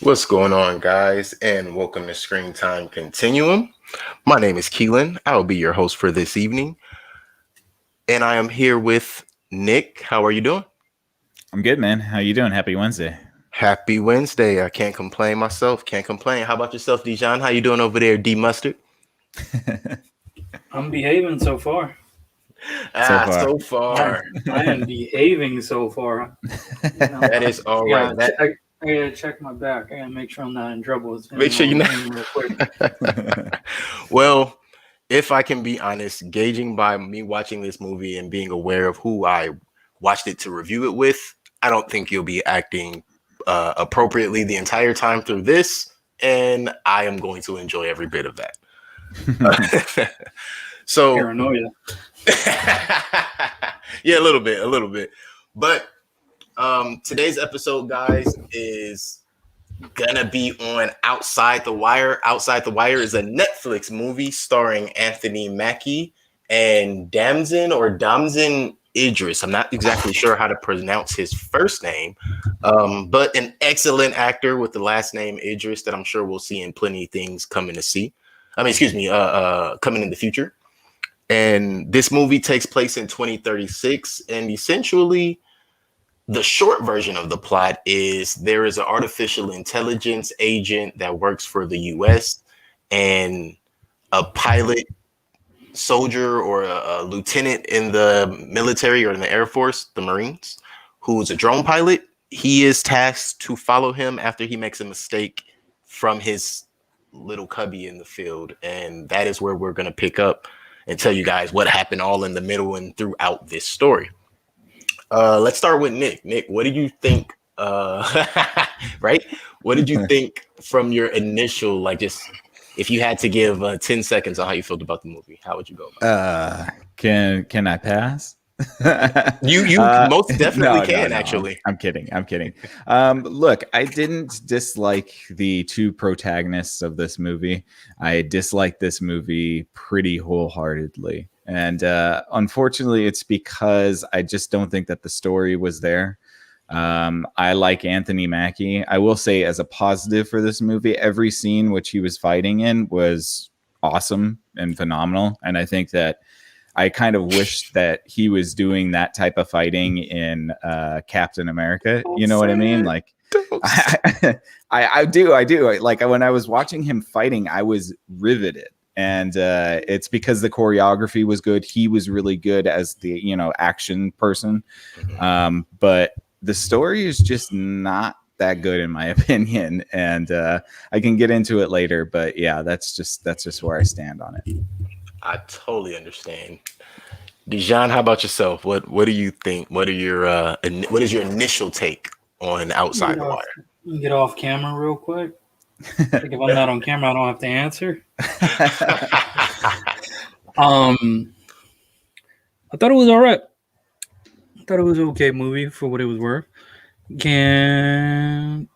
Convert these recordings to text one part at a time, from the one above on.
What's going on, guys, and welcome to Screen Time Continuum. My name is Keelan. I will be your host for this evening, and I am here with Nick. How are you doing? I'm good, man. How you doing? Happy Wednesday. Happy Wednesday. I can't complain myself. Can't complain. How about yourself, Dijon? How you doing over there, D Mustard? I'm behaving so far. So far. So far. I am behaving so far. That is all Yeah, right. That, I gotta check my back. I gotta make sure I'm not in trouble. make sure you're Real not. quick. Well, if I can be honest, gauging by me watching this movie and being aware of who I watched it to review it with, I don't think you'll be acting appropriately the entire time through this, and I am going to enjoy every bit of that. So, Paranoia. yeah, a little bit. But today's episode, guys, is gonna be on Outside the Wire. Outside the Wire is a Netflix movie starring Anthony Mackie and Damson Idris. I'm not exactly sure how to pronounce his first name, but an excellent actor with the last name Idris that I'm sure we'll see in plenty of things coming in the future. And this movie takes place in 2036, and essentially the short version of the plot is there is an artificial intelligence agent that works for the US, and a pilot, soldier, or a lieutenant in the military or in the Air Force, the Marines, who's a drone pilot. He is tasked to follow him after he makes a mistake from his little cubby in the field. And that is where we're going to pick up and tell you guys what happened all in the middle and throughout this story. Let's start with Nick. Nick, what did you think? Right? What did you think from your initial, just if you had to give 10 seconds on how you felt about the movie, how would you go about it? Can I pass? You most definitely can. Actually, I'm kidding. Look, I didn't dislike the two protagonists of this movie. I disliked this movie pretty wholeheartedly. And unfortunately, it's because I just don't think that the story was there. I like Anthony Mackie. I will say, as a positive for this movie, every scene which he was fighting in was awesome and phenomenal. And I think that I kind of wish that he was doing that type of fighting in Captain America. You know what I mean? Like, I do. Like, when I was watching him fighting, I was riveted. And it's because the choreography was good. He was really good as the, action person. But the story is just not that good, in my opinion. And I can get into it later. But yeah, that's just where I stand on it. I totally understand. Dijon, how about yourself? What do you think? What is your initial take on Outside the Wire? Get off camera real quick. Like, if I'm not on camera, I don't have to answer. I thought it was all right. I thought it was an okay movie for what it was worth. Only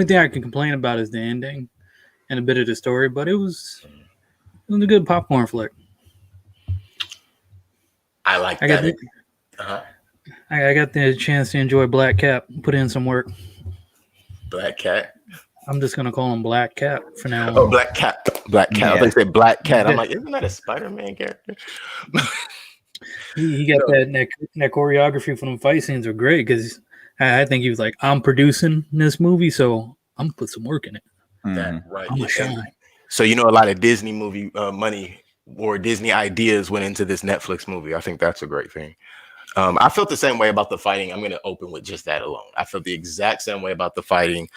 thing I can complain about is the ending and a bit of the story, but it was a good popcorn flick. I like that. I got the chance to enjoy Black Cat, put in some work. Black Cat? I'm just going to call him Black Cat for now. Oh, Black Cat. Black Cat. Yeah. I say Black Cat. I'm like, isn't that a Spider-Man character? he got that choreography for them fight scenes are great, because I think he was like, I'm producing this movie, so I'm going to put some work in it. That, right. I'm going to shine. So, a lot of Disney movie money or Disney ideas went into this Netflix movie. I think that's a great thing. I felt the same way about the fighting. I'm going to open with just that alone. I felt the exact same way about the fighting.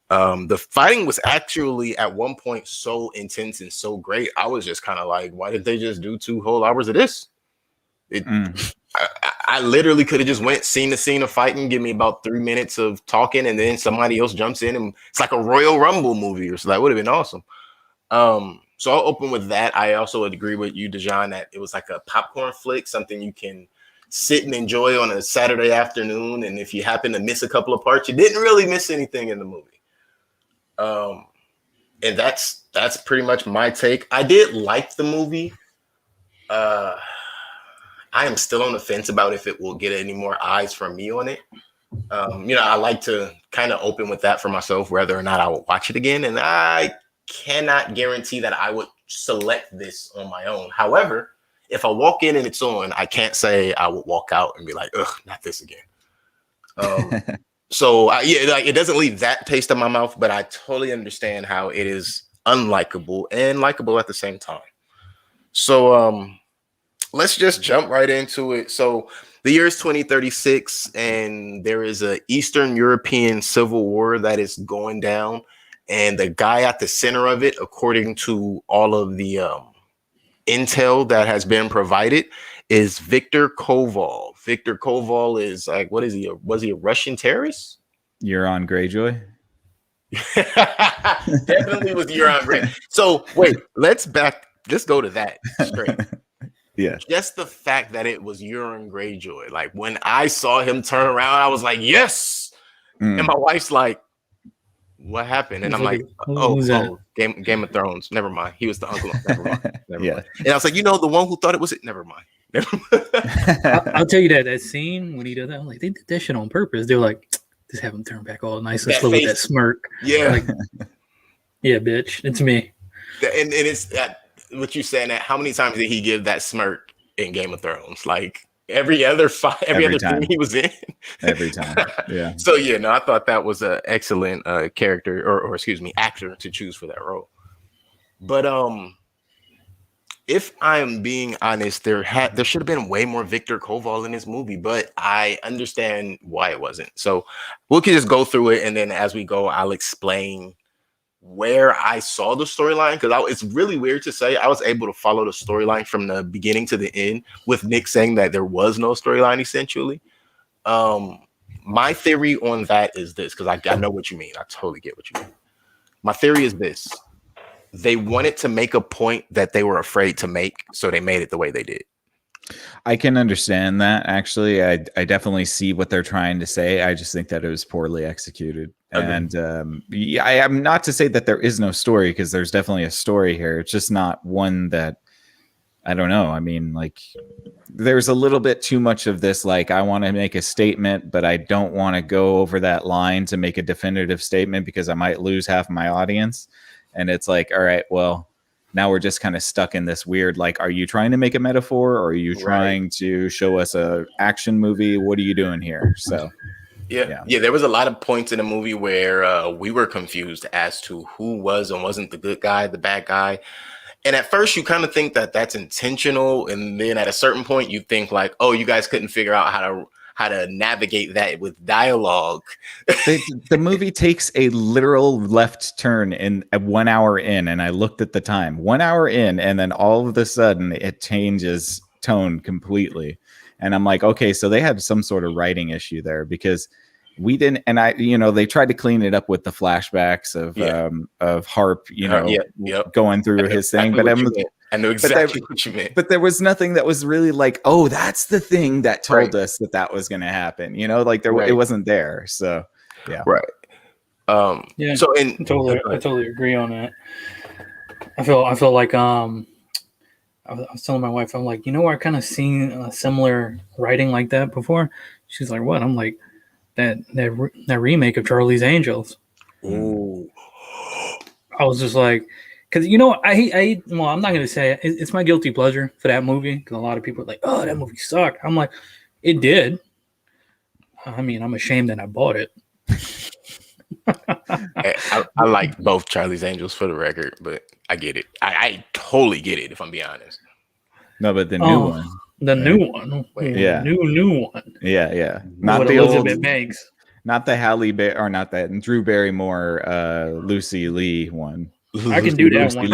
The fighting was actually at one point so intense and so great. I was just kind of like, why did they just do 2 whole hours of this? I literally could have just went scene to scene of fighting, give me about 3 minutes of talking, and then somebody else jumps in, and it's like a Royal Rumble movie or so. That would have been awesome. So I'll open with that. I also agree with you, Dijon, that it was like a popcorn flick, something you can sit and enjoy on a Saturday afternoon. And if you happen to miss a couple of parts, you didn't really miss anything in the movie. And that's pretty much my take. I did like the movie. I am still on the fence about if it will get any more eyes from me on it. I like to kind of open with that for myself, whether or not I would watch it again. And I cannot guarantee that I would select this on my own. However, if I walk in and it's on, I can't say I would walk out and be like, ugh, not this again. It doesn't leave that taste in my mouth, but I totally understand how it is unlikable and likable at the same time. So let's just jump right into it. So the year is 2036, and there is a Eastern European civil war that is going down. And the guy at the center of it, according to all of the intel that has been provided, is Viktor Koval. Viktor Koval is like, what is he? Was he a Russian terrorist? Euron Greyjoy? Definitely was Euron Greyjoy. So wait, just go to that straight. Yeah. Just the fact that it was Euron Greyjoy. Like when I saw him turn around, I was like, yes. And my wife's like, what happened? And I'm like, Game of Thrones. Never mind. He was the uncle. Never mind. Never mind. And I was like, the one who thought it was it. Never mind. I'll tell you that scene when he did that, I'm like, they did that shit on purpose. They're like, just have him turn back all nice and slow with that smirk. Yeah. Like, yeah, bitch, it's me. And it's that what you saying that how many times did he give that smirk in Game of Thrones? Like every other time he was in. Every time. Yeah. So I thought that was an excellent character or excuse me, actor to choose for that role. But if I'm being honest, there should have been way more Viktor Koval in this movie, but I understand why it wasn't. So we can just go through it, and then as we go, I'll explain where I saw the storyline, because it's really weird to say I was able to follow the storyline from the beginning to the end with Nick saying that there was no storyline essentially. My theory on that is this, because I know what you mean. I totally get what you mean. My theory is this. They wanted to make a point that they were afraid to make, so they made it the way they did. I can understand that. Actually, I definitely see what they're trying to say. I just think that it was poorly executed. Okay. And I am not to say that there is no story, because there's definitely a story here. It's just not one that, I don't know. I mean, like, there's a little bit too much of this, like, I want to make a statement, but I don't want to go over that line to make a definitive statement because I might lose half my audience. And it's like, all right, well, now we're just kind of stuck in this weird, like, are you trying to make a metaphor, or are you trying to show us a action movie? What are you doing here? So, yeah. There was a lot of points in the movie where we were confused as to who was and wasn't the good guy, the bad guy. And at first you kind of think that that's intentional. And then at a certain point you think like, oh, you guys couldn't figure out how to navigate that with dialogue. The movie takes a literal left turn in 1 hour in, and I looked at the time, 1 hour in, and then all of a sudden it changes tone completely. And I'm like, okay, so they had some sort of writing issue there, because we didn't, and they tried to clean it up with the flashbacks of Harp, going through his thing, but I know exactly what you meant. But there was nothing that was really like, oh, that's the thing that told us that was going to happen. It wasn't there. So, yeah. Right. So I totally agree on that. I feel like I was telling my wife, I'm like, I kind of seen a similar writing like that before. She's like, what? I'm like, that remake of Charlie's Angels. Ooh. I was just like, because I'm not gonna say it. It's my guilty pleasure for that movie, because a lot of people are like, oh, that movie sucked. I'm like, it did. I mean, I'm ashamed that I bought it. I like both Charlie's Angels, for the record, but I get it. I totally get it, if I'm being honest. No, but the new one. The new one. Yeah. New one. Yeah. Not the Elizabeth Banks. Not the Halle Berry, or not that Drew Barrymore, Lucy Lee one. I can do that one.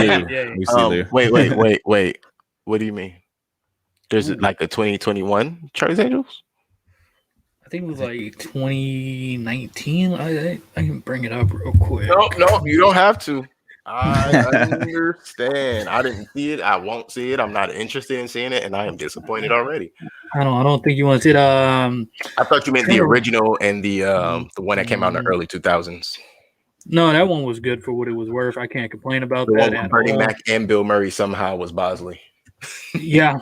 Wait. What do you mean? There's like a 2021 Charlie's Angels? I think it was like 2019. I can bring it up real quick. No, you don't have to. I understand. I didn't see it. I won't see it. I'm not interested in seeing it, and I am disappointed already. I don't think you want to see it. I thought you meant the original and the one that came out in the early 2000s. No, that one was good for what it was worth. I can't complain about the that. One with Bernie Mac and Bill Murray somehow was Bosley. Yeah.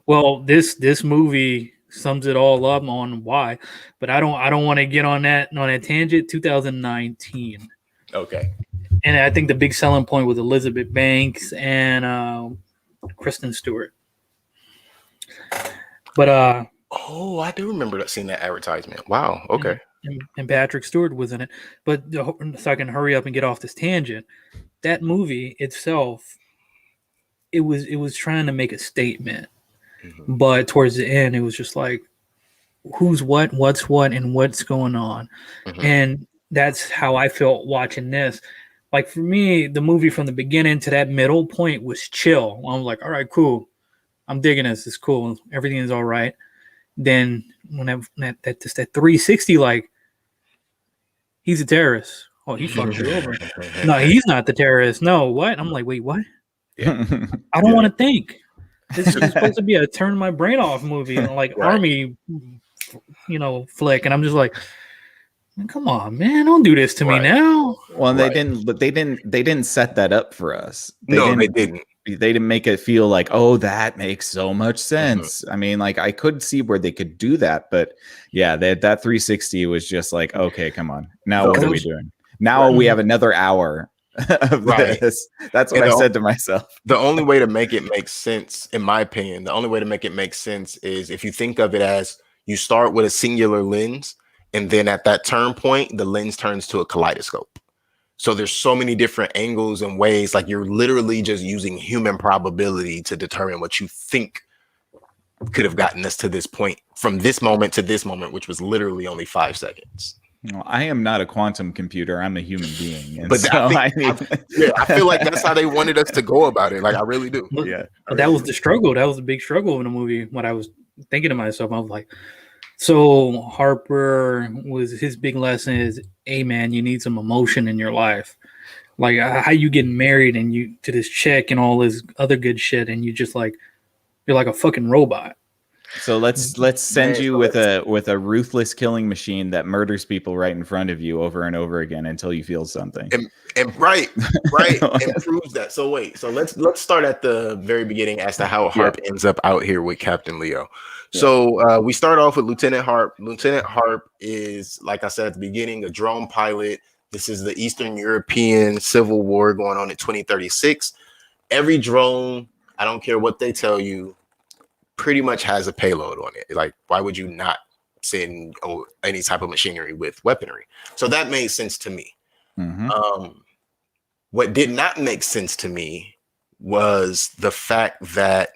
Well, this movie sums it all up on why. But I don't want to get on that tangent. 2019. Okay. And I think the big selling point was Elizabeth Banks and Kristen Stewart. But I do remember seeing that advertisement. Wow. Okay. And Patrick Stewart was in it. But so I can hurry up and get off this tangent. That movie itself, it was trying to make a statement, but towards the end, it was just like, who's what, what's what, and what's going on, and that's how I felt watching this. Like for me, the movie from the beginning to that middle point was chill. I was like, all right, cool, I'm digging this. It's cool. Everything is all right. Then when that 360, like, he's a terrorist. Oh, he fucked you over. No, he's not the terrorist. No, what? I'm like, wait, what? Yeah. I don't want to think. This is supposed to be a turn my brain off movie, like army, flick, and I'm just like, come on, man, don't do this to me now. Well, they didn't set that up for us. They didn't. They didn't make it feel like, oh, that makes so much sense. I mean, like, I could see where they could do that, but yeah, that 360 was just like, okay, come on, now what are we doing? Now we have another hour of this. That's what I said to myself. The only way to make it make sense, in my opinion, is if you think of it as you start with a singular lens, and then at that turn point, the lens turns to a kaleidoscope. So there's so many different angles and ways, like you're literally just using human probability to determine what you think could have gotten us to this point, from this moment to this moment, which was literally only 5 seconds. Well, I am not a quantum computer. I'm a human being. But so I feel like that's how they wanted us to go about it. Like, I really do. Yeah. That was the struggle. That was a big struggle in the movie. When I was thinking to myself, I was like, so Harper was, his big lesson is, hey man, you need some emotion in your life. Like, how you getting married and you to this chick and all this other good shit, and you just like, you're like a fucking robot. So let's send you with a ruthless killing machine that murders people right in front of you over and over again until you feel something. And right, and proves that. So wait, so let's start at the very beginning as to how Harp ends up out here with Captain Leo. Yeah. So we start off with Lieutenant Harp. Lieutenant Harp is, like I said at the beginning, a drone pilot. This is the Eastern European Civil War going on in 2036. Every drone, I don't care what they tell you, pretty much has a payload on it. Like, why would you not send any type of machinery with weaponry? So that made sense to me. What did not make sense to me was the fact that,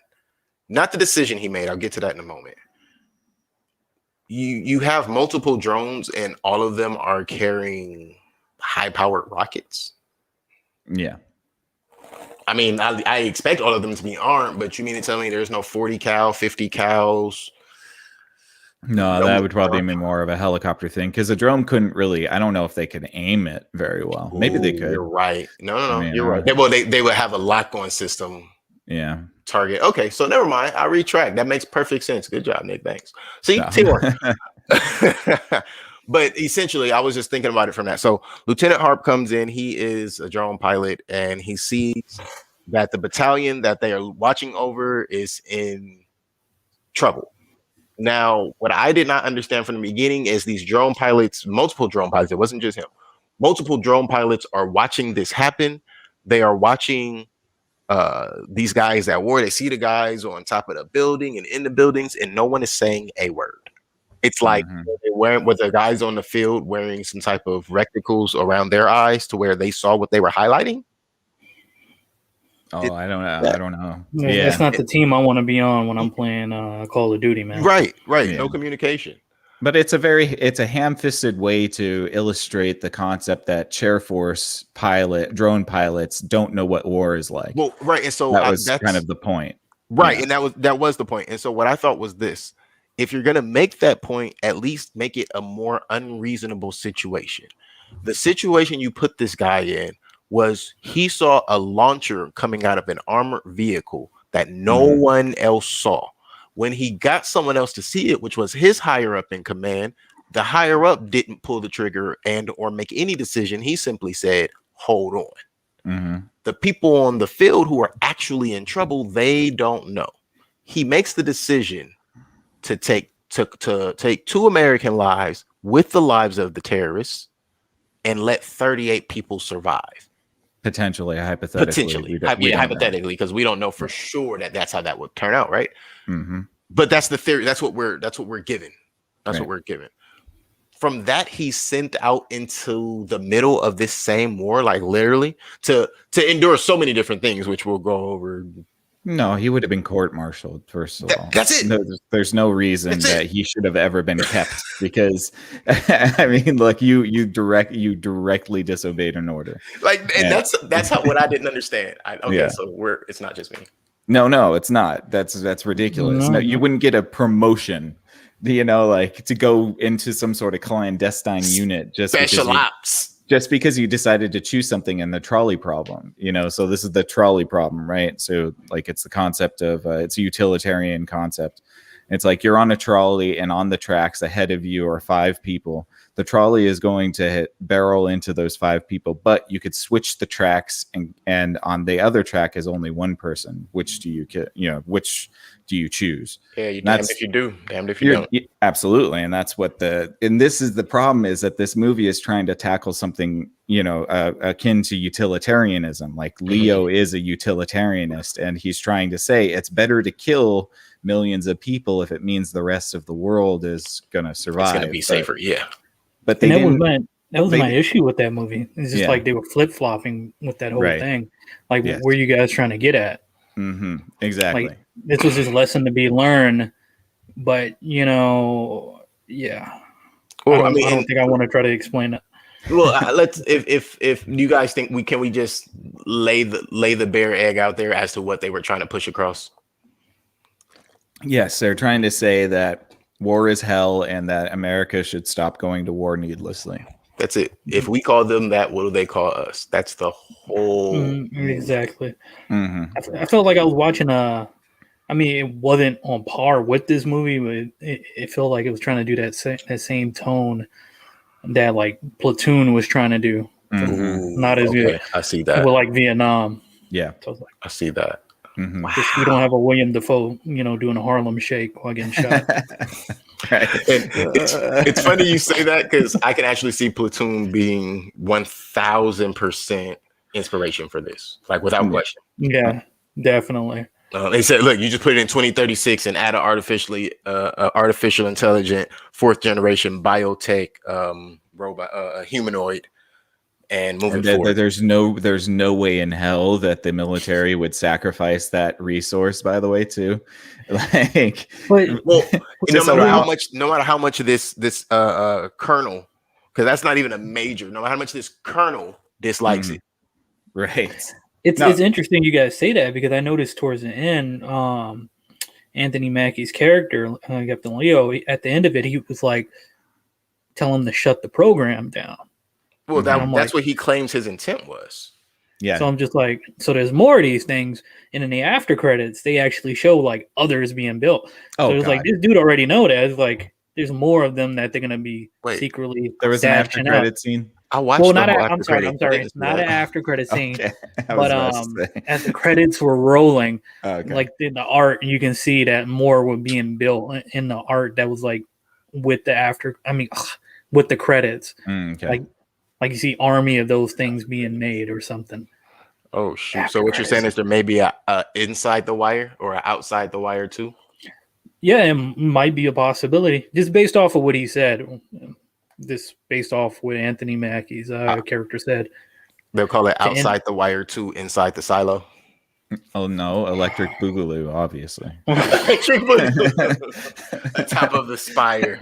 not the decision he made, I'll get to that in a moment. You have multiple drones and all of them are carrying high-powered rockets. Yeah. I mean, I expect all of them to be armed, but you mean to tell me there's no 40 cal, 50 cals? No, that would probably be more of a helicopter thing, because a drone couldn't really, I don't know if they could aim it very well. Maybe they could. You're right. No, you're right. They would have a lock-on system. Yeah. Target. Okay, so never mind. I retract. That makes perfect sense. Good job, Nick. Thanks. See, teamwork. But essentially, I was just thinking about it from that. So Lieutenant Harp comes in. He is a drone pilot, and he sees that the battalion that they are watching over is in trouble. Now, what I did not understand from the beginning is these drone pilots, multiple drone pilots, it wasn't just him. Multiple drone pilots are watching this happen. They are watching these guys at war. They see the guys on top of the building and in the buildings, and no one is saying a word. It's like with the guys on the field wearing some type of reticles around their eyes to where they saw what they were highlighting. I don't know. Yeah, that's not the team I want to be on when I'm playing Call of Duty, man. Right. Yeah. No communication. But it's a ham-fisted way to illustrate the concept that Chair Force drone pilots don't know what war is like. Well, right, and so that's kind of the point. Right, and that was the point. And so what I thought was this: if you're gonna make that point, at least make it a more unreasonable situation. The situation you put this guy in was he saw a launcher coming out of an armored vehicle that no one else saw. When he got someone else to see it, which was his higher up in command, the higher up didn't pull the trigger or make any decision. He simply said, hold on. The people on the field who are actually in trouble, they don't know. He makes the decision to to take 2 American lives with the lives of the terrorists and let 38 people survive. Potentially, hypothetically. Hypothetically, because we don't know for sure that that's how that would turn out, right? Mm-hmm. But that's the theory. That's what we're given. That's what we're given. From that, he's sent out into the middle of this same war, like literally to endure so many different things, which we'll go over. No, he would have been court-martialed, first of all. That's it. There's no reason that he should have ever been kept because, I mean, look, you directly disobeyed an order. And that's how what I didn't understand. So it's not just me. No, it's not. That's ridiculous. No, you wouldn't get a promotion, to go into some sort of clandestine unit just special ops. Just because you decided to choose something in the trolley problem, so this is the trolley problem, right? So like it's the concept of it's a utilitarian concept. It's like you're on a trolley and on the tracks ahead of you are 5 people. The trolley is going to barrel into those 5 people, but you could switch the tracks and on the other track is only 1 person. Which do you choose? Yeah, you're damned if you do, damned if you don't. Absolutely. And that's and this is the problem, is that this movie is trying to tackle something, akin to utilitarianism. Like Leo is a utilitarianist, and he's trying to say it's better to kill millions of people if it means the rest of the world is going to survive. It's going to be safer. Yeah. But that was my issue with that movie. It's just like they were flip-flopping with that whole thing. Like, where you guys trying to get at? Mm-hmm. Exactly. Like, this was just a lesson to be learned, but Well, I don't think I want to try to explain it. Well, let's. If you guys think we just lay the bare egg out there as to what they were trying to push across. Yes, they're trying to say that war is hell and that America should stop going to war needlessly. That's it. If we call them that, what do they call us? That's the whole. Exactly. Mm-hmm. I felt like I was watching it wasn't on par with this movie, but it felt like it was trying to do that same tone that like Platoon was trying to do. Mm-hmm. Not as good. I see that. Well, like Vietnam. Yeah. So I see that. Mm-hmm. Wow. We don't have a William Dafoe, doing a Harlem Shake while getting shot. Right. It's funny you say that because I can actually see Platoon being 1000% inspiration for this, like without question. Yeah, definitely. They said, look, you just put it in 2036 and add an artificial intelligent 4th generation biotech robot, humanoid. And moving forward, there's no way in hell that the military would sacrifice that resource. By the way, too, like, no matter how much of this colonel, because that's not even a major. No matter how much this colonel dislikes it, right? It's interesting you guys say that because I noticed towards the end, Anthony Mackie's character, Captain Leo, at the end of it, he was like, "Tell him to shut the program down." Well, that's what he claims his intent was. Yeah. So I'm just like, so there's more of these things, and in the after credits, they actually show like others being built. So it's like this dude already know that. It's like there's more of them that they're gonna be secretly. There was an after credit scene. I watched. Well, I'm sorry, not an after credit scene, but as the credits were rolling, like in the art, you can see that more were being built in the art that was like with with the credits, like you see army of those things being made or something. Oh shoot! So what you're saying is there may be a inside the wire or a outside the wire too? Yeah, it might be a possibility just based off of what he said. This based off what Anthony Mackie's character said. They'll call it outside the wire too, inside the silo. Oh no, Electric Boogaloo, obviously. Electric Boogaloo. On top of the spire.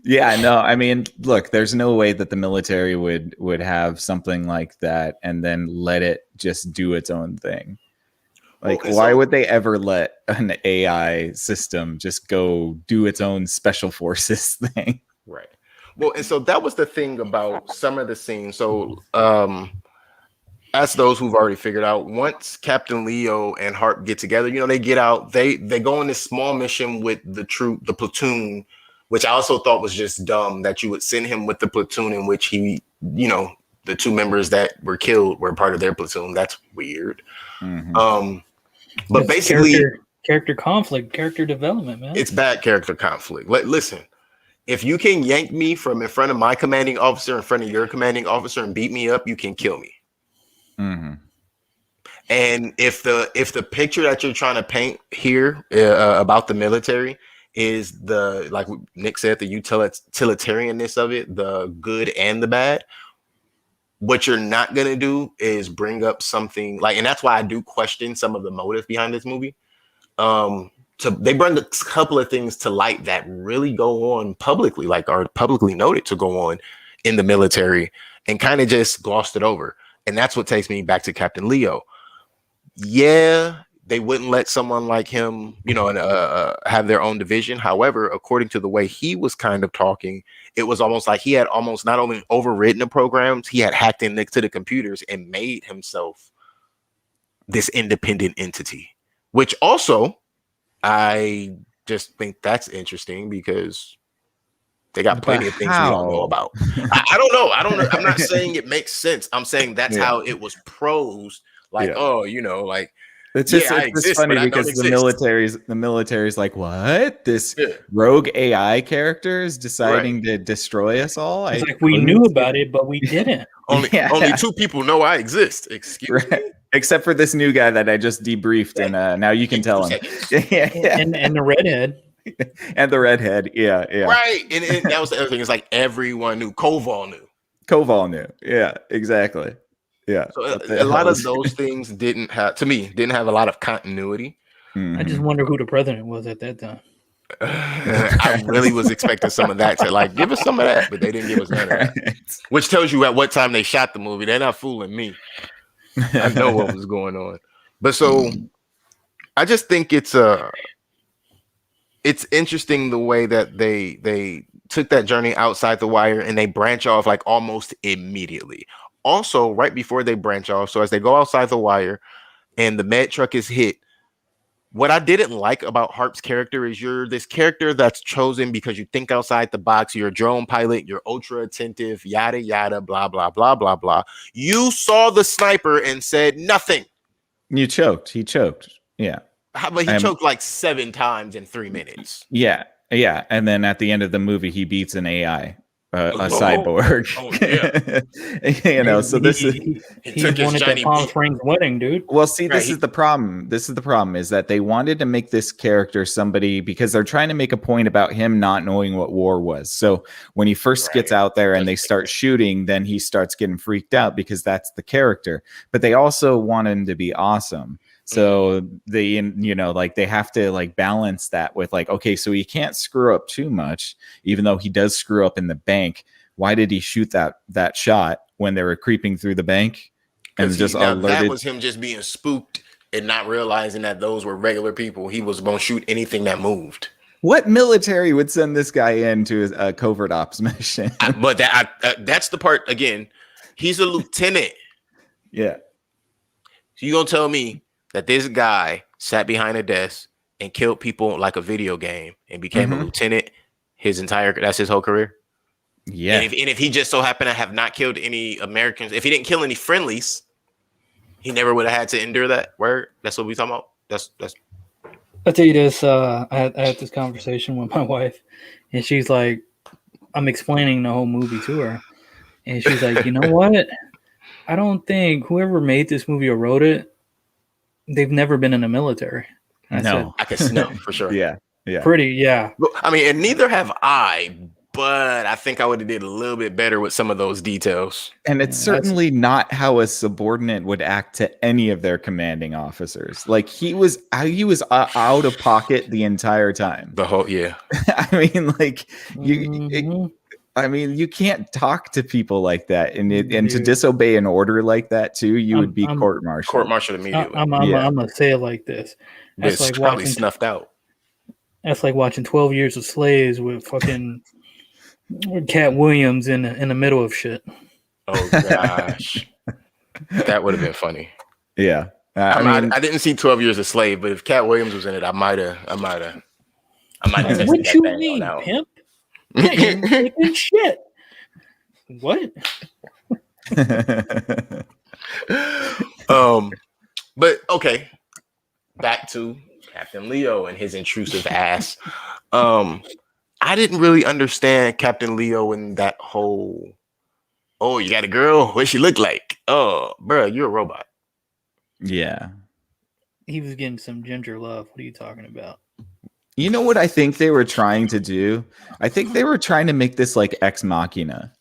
Yeah, no, I mean, look, there's no way that the military would have something like that and then let it just do its own thing. Like, why would they ever let an AI system just go do its own special forces thing? Right. Well, and so that was the thing about some of the scenes. So, as those who've already figured out, once Captain Leo and Harp get together, they get out, they go on this small mission with the platoon, which I also thought was just dumb that you would send him with the platoon in which he, the 2 members that were killed were part of their platoon. That's weird. Mm-hmm. But basically, character conflict, character development, man. It's bad character conflict. Listen, if you can yank me from in front of my commanding officer in front of your commanding officer and beat me up, you can kill me. Mm-hmm. And if the picture that you're trying to paint here about the military is the, like Nick said, the utilitarianness of it, the good and the bad, what you're not going to do is bring up something like, and that's why I do question some of the motive behind this movie. They bring a couple of things to light that really go on publicly, like are publicly noted to go on in the military, and kind of just glossed it over. And that's what takes me back to Captain Leo. Yeah, they wouldn't let someone like him, have their own division. However, according to the way he was kind of talking, it was almost like he had almost not only overwritten the programs, he had hacked into the computers and made himself this independent entity, which also I just think that's interesting because they got plenty of things we don't know about. I don't know. I'm not saying it makes sense. I'm saying that's how it was prosed. Like, like it's just it's funny because the military's like, what? This rogue AI character is deciding to destroy us all. It's like we knew about it, but we didn't. only 2 people know I exist. Excuse me. Except for this new guy that I just debriefed, and now you can tell him. And the redhead. And the redhead, yeah. Right, and that was the other thing. It's like everyone knew. Koval knew. Yeah, exactly. Yeah. So a lot of those things didn't have a lot of continuity. I just wonder who the president was at that time. I really was expecting some of that to give us some of that, but they didn't give us none of that. Which tells you at what time they shot the movie. They're not fooling me. I know what was going on. But so I just think it's interesting the way that they took that journey outside the wire and they branch off almost immediately. Also, right before they branch off, so as they go outside the wire and the med truck is hit, what I didn't like about Harp's character is you're this character that's chosen because you think outside the box. You're a drone pilot. You're ultra attentive, yada, yada, blah, blah, blah, blah, blah. You saw the sniper and said nothing. You choked. He choked. Yeah. But he choked 7 times in 3 minutes. Yeah. Yeah. And then at the end of the movie, he beats an AI. A cyborg. So this he wanted that Palm Springs wedding, dude. Well, see, this is the problem. This is the problem is that they wanted to make this character somebody because they're trying to make a point about him not knowing what war was. So when he first gets out there and they start shooting, then he starts getting freaked out because that's the character. But they also want him to be awesome. So they, they have to balance that with okay, so he can't screw up too much, even though he does screw up in the bank. Why did he shoot that shot when they were creeping through the bank? And just alerted? That was him just being spooked and not realizing that those were regular people. He was going to shoot anything that moved. What military would send this guy into a covert ops mission? But that's the part again. He's a lieutenant. Yeah. So you gonna tell me that this guy sat behind a desk and killed people like a video game and became a lieutenant that's his whole career? Yeah. And if he just so happened to have not killed any Americans, if he didn't kill any friendlies, he never would have had to endure that. Word? That's what we talking about? That's I'll tell you this, I had this conversation with my wife, and she's like, I'm explaining the whole movie to her, and she's like, you know what? I don't think whoever made this movie or wrote it, they've never been in the military. I can know for sure. Yeah. I mean, and neither have I, but I think I would have did a little bit better with some of those details. And it's certainly not how a subordinate would act to any of their commanding officers. He was out of pocket the entire time. The whole I mean, you can't talk to people like that, and to disobey an order like that too, you would be court-martialed. Court-martialed immediately. I'm gonna say it like this. That's like probably snuffed out. That's like watching 12 Years a Slave with fucking Cat Williams in the middle of shit. Oh gosh, that would have been funny. Yeah, I didn't see 12 Years a Slave, but if Cat Williams was in it, I might have. What you mean, pimp? Taking shit. What? But okay, back to Captain Leo and his intrusive ass. I didn't really understand Captain Leo in that whole. Oh, you got a girl? What she look like? Oh, bro, you're a robot. Yeah. He was getting some ginger love. What are you talking about? You know what I think they were trying to do? I think they were trying to make this like Ex Machina.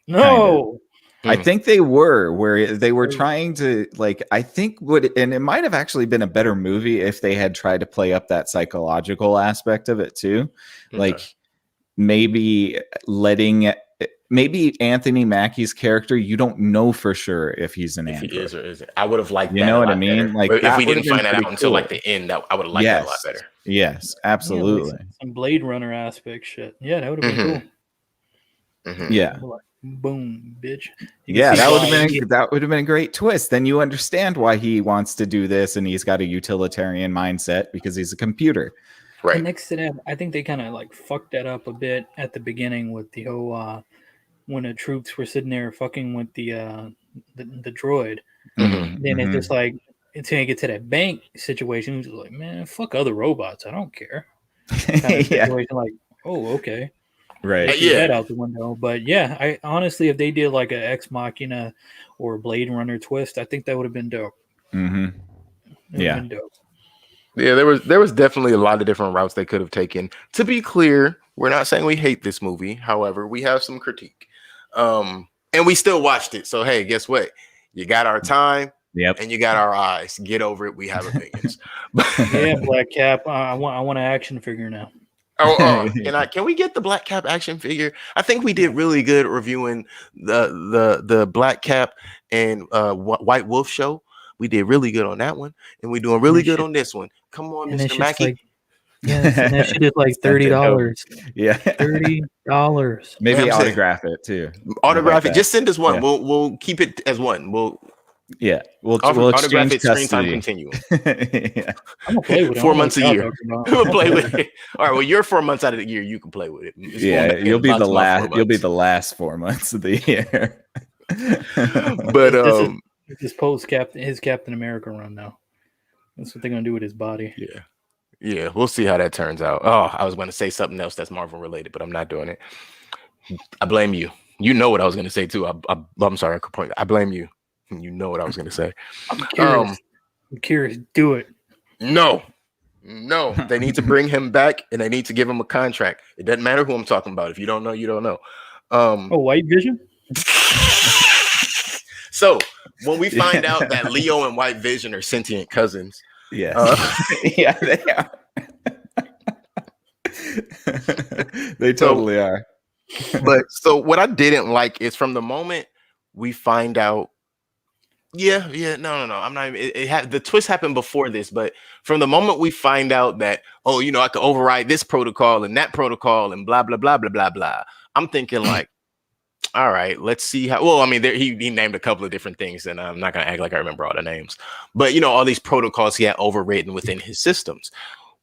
No. I think they were, where they were trying to, like, I think and it might have actually been a better movie if they had tried to play up that psychological aspect of it too. Okay. Like maybe Anthony Mackie's character, you don't know for sure if he's an android. He is or isn't. I would have liked that. You know what I mean? Better. Like if we didn't find that out until like the end, I would have liked that a lot better. Yes, absolutely. Yeah, like some Blade Runner aspect shit. Yeah, that would have been cool. Mm-hmm. Yeah. Boom, bitch. Yeah, that would have been a great twist. Then you understand why he wants to do this, and he's got a utilitarian mindset because he's a computer. Right. And next to that, I think they kind of like fucked that up a bit at the beginning with the whole when the troops were sitting there fucking with the droid. Mm-hmm. Then it's just like until you get to that bank situation, it's like, man, fuck other robots. I don't care. Kind of situation like, oh, okay. Right. That out the window. But yeah, I honestly, if they did like an Ex Machina or Blade Runner twist, I think that would have been dope. Mm-hmm. Yeah. Been dope. Yeah, there was definitely a lot of different routes they could have taken. To be clear, we're not saying we hate this movie. However, we have some critique. And we still watched it. So hey, guess what? You got our time. Yep. And you got our eyes. Get over it. We have opinions. Yeah, Black Cap. I want an action figure now. Can we get the Black Cap action figure? I think we did really good reviewing the Black Cap and White Wolf show. We did really good on that one, and we're doing really good on this one. Come on, Mr. Mackey. That shit is like $30. Yeah, $30. Maybe autograph it too. Autograph it. Just send us one. Yeah. We'll keep it as one. We'll autograph it. Screen time continuum. Yeah. I'm gonna play with it. 4 months a year. We'll play with it. All right. Well, you're 4 months out of the year. You can play with it. You'll be the last. You'll be the last 4 months of the year. But his Captain America run now. That's what they're gonna do with his body. Yeah. We'll see how that turns out. Oh, I was going to say something else that's Marvel related, but I'm not doing it. I blame you. You know what I was going to say too. I'm sorry. I blame you. You know what I was going to say. I'm curious. Do it. No. They need to bring him back, and they need to give him a contract. It doesn't matter who I'm talking about. If you don't know, you don't know. White Vision. So when we find out that Leo and White Vision are sentient cousins, yes, yeah, they are. They totally are. But so what I didn't like is from the moment we find out. No. I'm not even. The twist happened before this, but from the moment we find out that I could override this protocol and that protocol and blah blah blah blah blah blah. I'm thinking like, all right, let's see how. Well, I mean, he named a couple of different things, and I'm not gonna act like I remember all the names. But all these protocols he had overridden within his systems.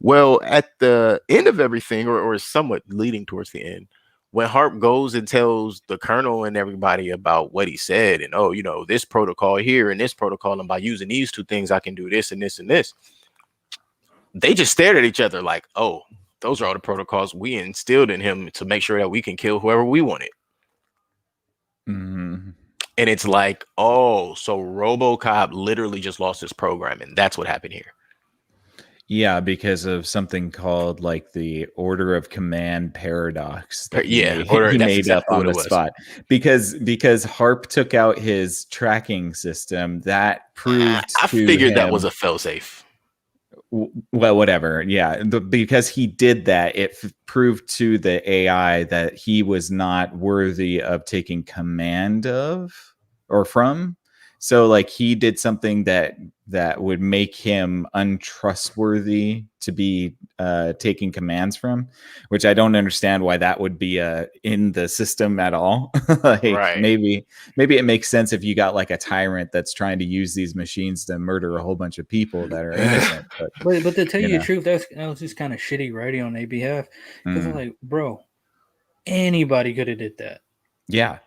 Well, at the end of everything, or somewhat leading towards the end, when Harp goes and tells the colonel and everybody about what he said, and this protocol here and this protocol, and by using these two things, I can do this and this and this. They just stared at each other like, oh, those are all the protocols we instilled in him to make sure that we can kill whoever we wanted. Mm-hmm. And it's like, oh, so RoboCop literally just lost his programming. That's what happened here. Yeah, because of something called like the order of command paradox. He made up on the spot because Harp took out his tracking system that proved. I figured that was a failsafe. Well, whatever. Yeah, because he did that, it proved to the AI that he was not worthy of taking command of or from. So like he did something that would make him untrustworthy to be taking commands from, which I don't understand why that would be in the system at all. Right. Maybe it makes sense if you got like a tyrant that's trying to use these machines to murder a whole bunch of people that are innocent. But to tell you the truth, that was just kind of shitty writing on their behalf. Because I'm like, bro, anybody could have did that. Yeah.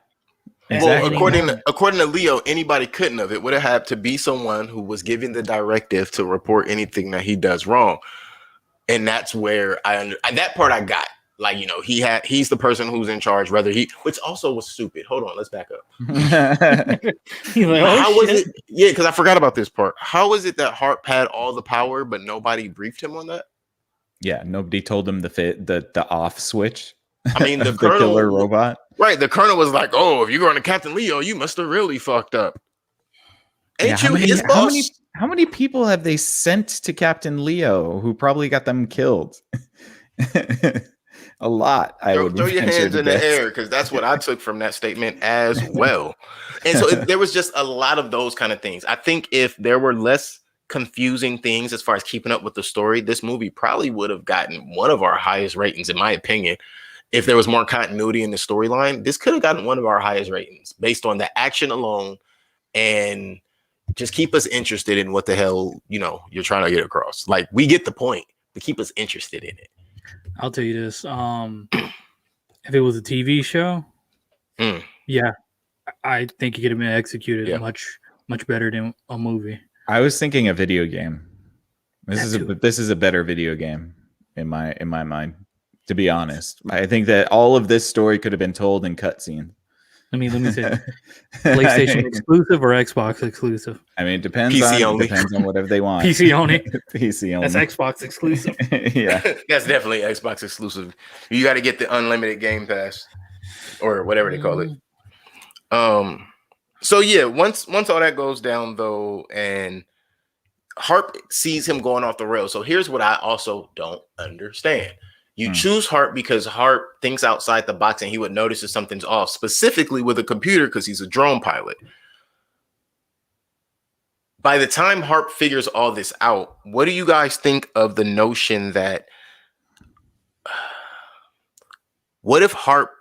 Exactly. Well, according to Leo, anybody couldn't have. It would have had to be someone who was giving the directive to report anything that he does wrong, and that's where that part I got. Like, you know, he's the person who's in charge. Which also was stupid. Hold on, let's back up. How was it? Yeah, because I forgot about this part. How is it that Harp had all the power, but nobody briefed him on that? Yeah, nobody told him the off switch. I mean, the killer robot. Right, the colonel was like, "Oh, if you're going to Captain Leo, you must have really fucked up." Ain't you his boss? How many people have they sent to Captain Leo who probably got them killed? A lot. Throw your hands in the air, because that's what I took from that statement as well. And so there was just a lot of those kind of things. I think if there were less confusing things as far as keeping up with the story, this movie probably would have gotten one of our highest ratings, in my opinion. If there was more continuity in the storyline, this could have gotten one of our highest ratings based on the action alone, and just keep us interested in what the hell, you know, you're trying to get across. Like, we get the point, but keep us interested in it. I'll tell you this. If it was a TV show, yeah, I think it could have been executed much better than a movie. I was thinking a video game. This is a better video game in my mind. To be honest, I think that all of this story could have been told in cutscene. Let me say, PlayStation exclusive or Xbox exclusive? I mean, it depends on whatever they want. PC only. PC only. That's Xbox exclusive. Yeah, that's definitely Xbox exclusive. You got to get the unlimited Game Pass or whatever they call it. So yeah, once all that goes down though, and Harp sees him going off the rails. So here's what I also don't understand. You choose Harp because Harp thinks outside the box, and he would notice if something's off, specifically with a computer, because he's a drone pilot. By the time Harp figures all this out, what do you guys think of the notion that what if Harp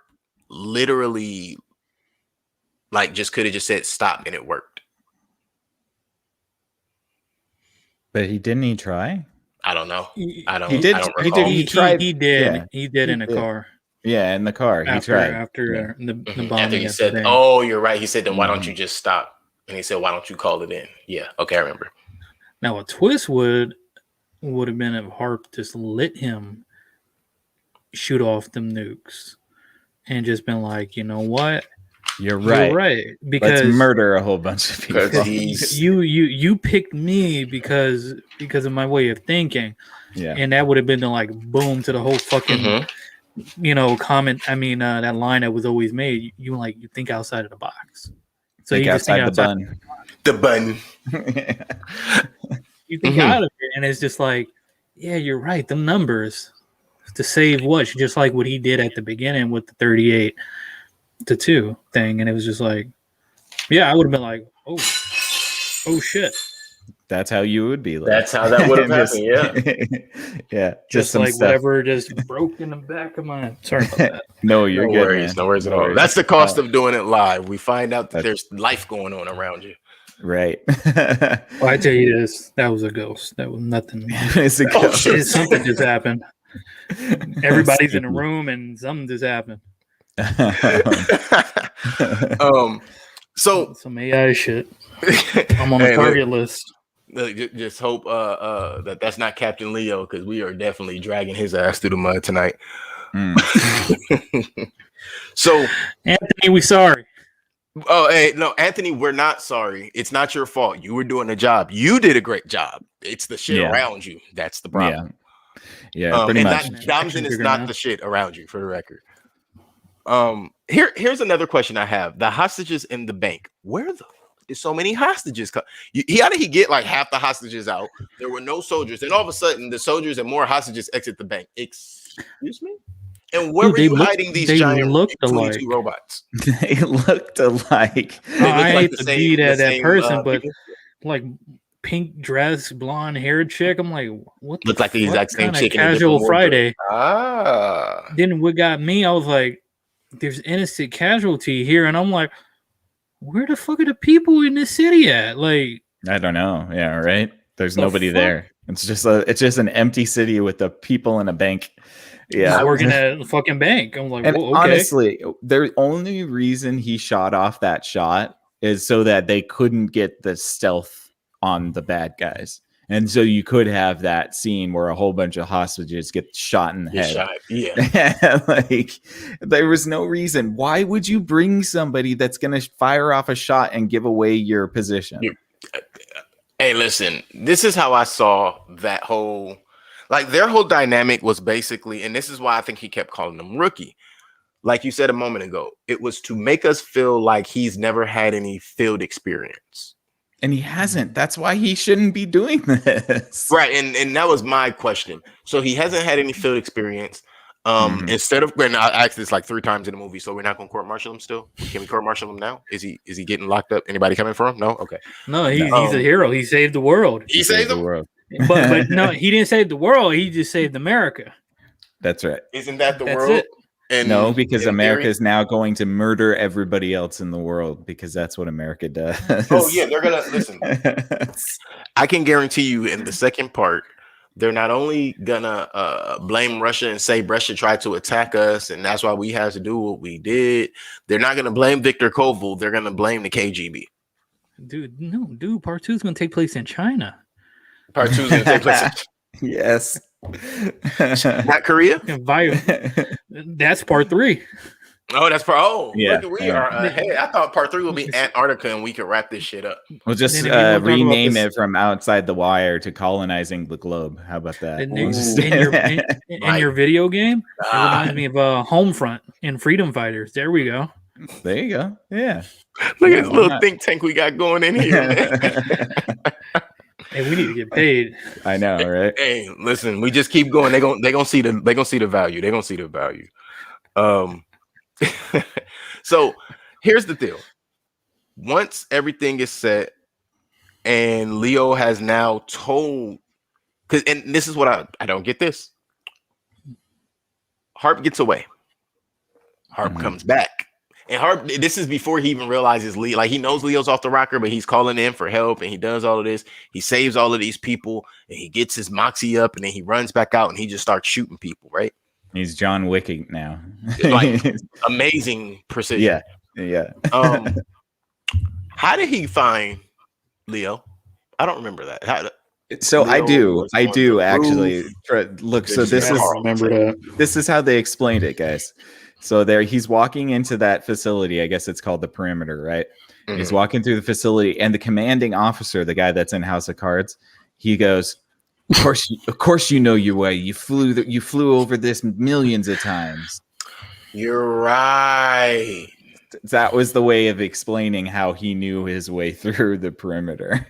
literally like just could have just said stop and it worked? But he didn't try? I don't know. He did. He tried. He did. Yeah, he did in a car. Yeah, in the car. He tried. After the bomb. After he said, "Oh, you're right." He said, "Then why don't you just stop?" And he said, "Why don't you call it in?" Yeah. Okay, I remember. Now a twist would have been if Harp just let him shoot off them nukes and just been like, you know what? You're right. Because let's murder a whole bunch of people. You picked me because of my way of thinking. Yeah. And that would have been the like boom to the whole fucking comment. I mean, that line that was always made. You think outside of the box. So you just think outside the bun. You think out of it, and it's just like, yeah, you're right. The numbers to save what? Just like what he did at the beginning with the 38-2 thing, and it was just like, yeah, I would have been like, oh shit. That's how you would be. Like. That's how that would have happened. Yeah, yeah. Just like stuff. Whatever just broke in the back of my. Sorry about that. No, you're good. Worries, no worries at all. That's the cost of doing it live. We find out that there's life going on around you. Right. Well, I tell you this, that was a ghost. That was nothing. It's a ghost. Something just happened. Everybody's in a room and something just happened. So some AI shit. I'm on the target list. Just hope that's not Captain Leo, because we are definitely dragging his ass through the mud tonight. So Anthony, we sorry. Oh, hey, no, Anthony, we're not sorry. It's not your fault. You were doing a job. You did a great job. It's the shit around you. That's the problem. Yeah, pretty much. Damson is not the shit around you, for the record. Here's another question I have. The hostages in the bank. Where the fuck did so many hostages come? How did he get like half the hostages out? There were no soldiers. And all of a sudden, the soldiers and more hostages exit the bank. Excuse me? And where were you hiding these giant 22 robots? They looked alike. I hate to be that person, but like pink dress, blonde haired chick. I'm like, what? Looked like the exact same chick. Casual Friday. Then what got me? I was like, there's innocent casualty here, and I'm like, where the fuck are the people in this city at? Like, I don't know. Yeah, right. There's nobody there. It's just an empty city with the people in a bank. Yeah, working at a fucking bank. I'm like, and whoa, okay. Honestly, the only reason he shot off that shot is so that they couldn't get the stealth on the bad guys. And so you could have that scene where a whole bunch of hostages get shot in the head. Yeah. Like, there was no reason. Why would you bring somebody that's going to fire off a shot and give away your position? Hey, listen, this is how I saw that whole, like, their whole dynamic was basically, and this is why I think he kept calling him rookie. Like you said a moment ago, it was to make us feel like he's never had any field experience. And he hasn't. That's why he shouldn't be doing this. Right. And that was my question. So he hasn't had any field experience. Instead of, and I asked this like 3 times in the movie, so we're not going to court martial him still? Can we court martial him now? Is he getting locked up? Anybody coming for him? No? Okay. No, he's a hero. He saved the world. He saved the world. But no, he didn't save the world. He just saved America. That's right. Isn't that the That's world? it. And no, because America is now going to murder everybody else in the world because that's what America does. Oh, yeah. They're going to, listen, I can guarantee you in the second part, they're not only going to blame Russia and say Russia tried to attack us, and that's why we had to do what we did. They're not going to blame Viktor Koval. They're going to blame the KGB. Dude, part 2 is going to take place in China. Part 2 is going to take place in Yes. Not Korea? That's part 3. Oh, that's part. Oh, yeah. Look, we are ahead. I thought part 3 would be Antarctica, and we could wrap this shit up. We'll just rename it from Outside the Wire to Colonizing the Globe. How about that? In your video game, it reminds me of Homefront and Freedom Fighters. There we go. There you go. Yeah. Look at this little think tank we got going in here, man. Hey, we need to get paid. I know, right? Hey, listen, we just keep going. They gonna see the value. They're gonna see the value. So here's the deal. Once everything is set, and Leo has now told, and this is what I don't get this. Harp gets away. Harp comes back. And Harp, this is before he even realizes Leo, like he knows Leo's off the rocker, but he's calling in for help and he does all of this. He saves all of these people and he gets his moxie up and then he runs back out and he just starts shooting people, right? He's John Wick now. Like amazing precision. Yeah. How did he find Leo? I don't remember that. So Leo I do actually. Look, so this is how they explained it, guys. So he's walking into that facility. I guess it's called the perimeter, right? Mm-hmm. He's walking through the facility, and the commanding officer, the guy that's in House of Cards, he goes, "Of course, you know your way. You flew over this millions of times." You're right. That was the way of explaining how he knew his way through the perimeter.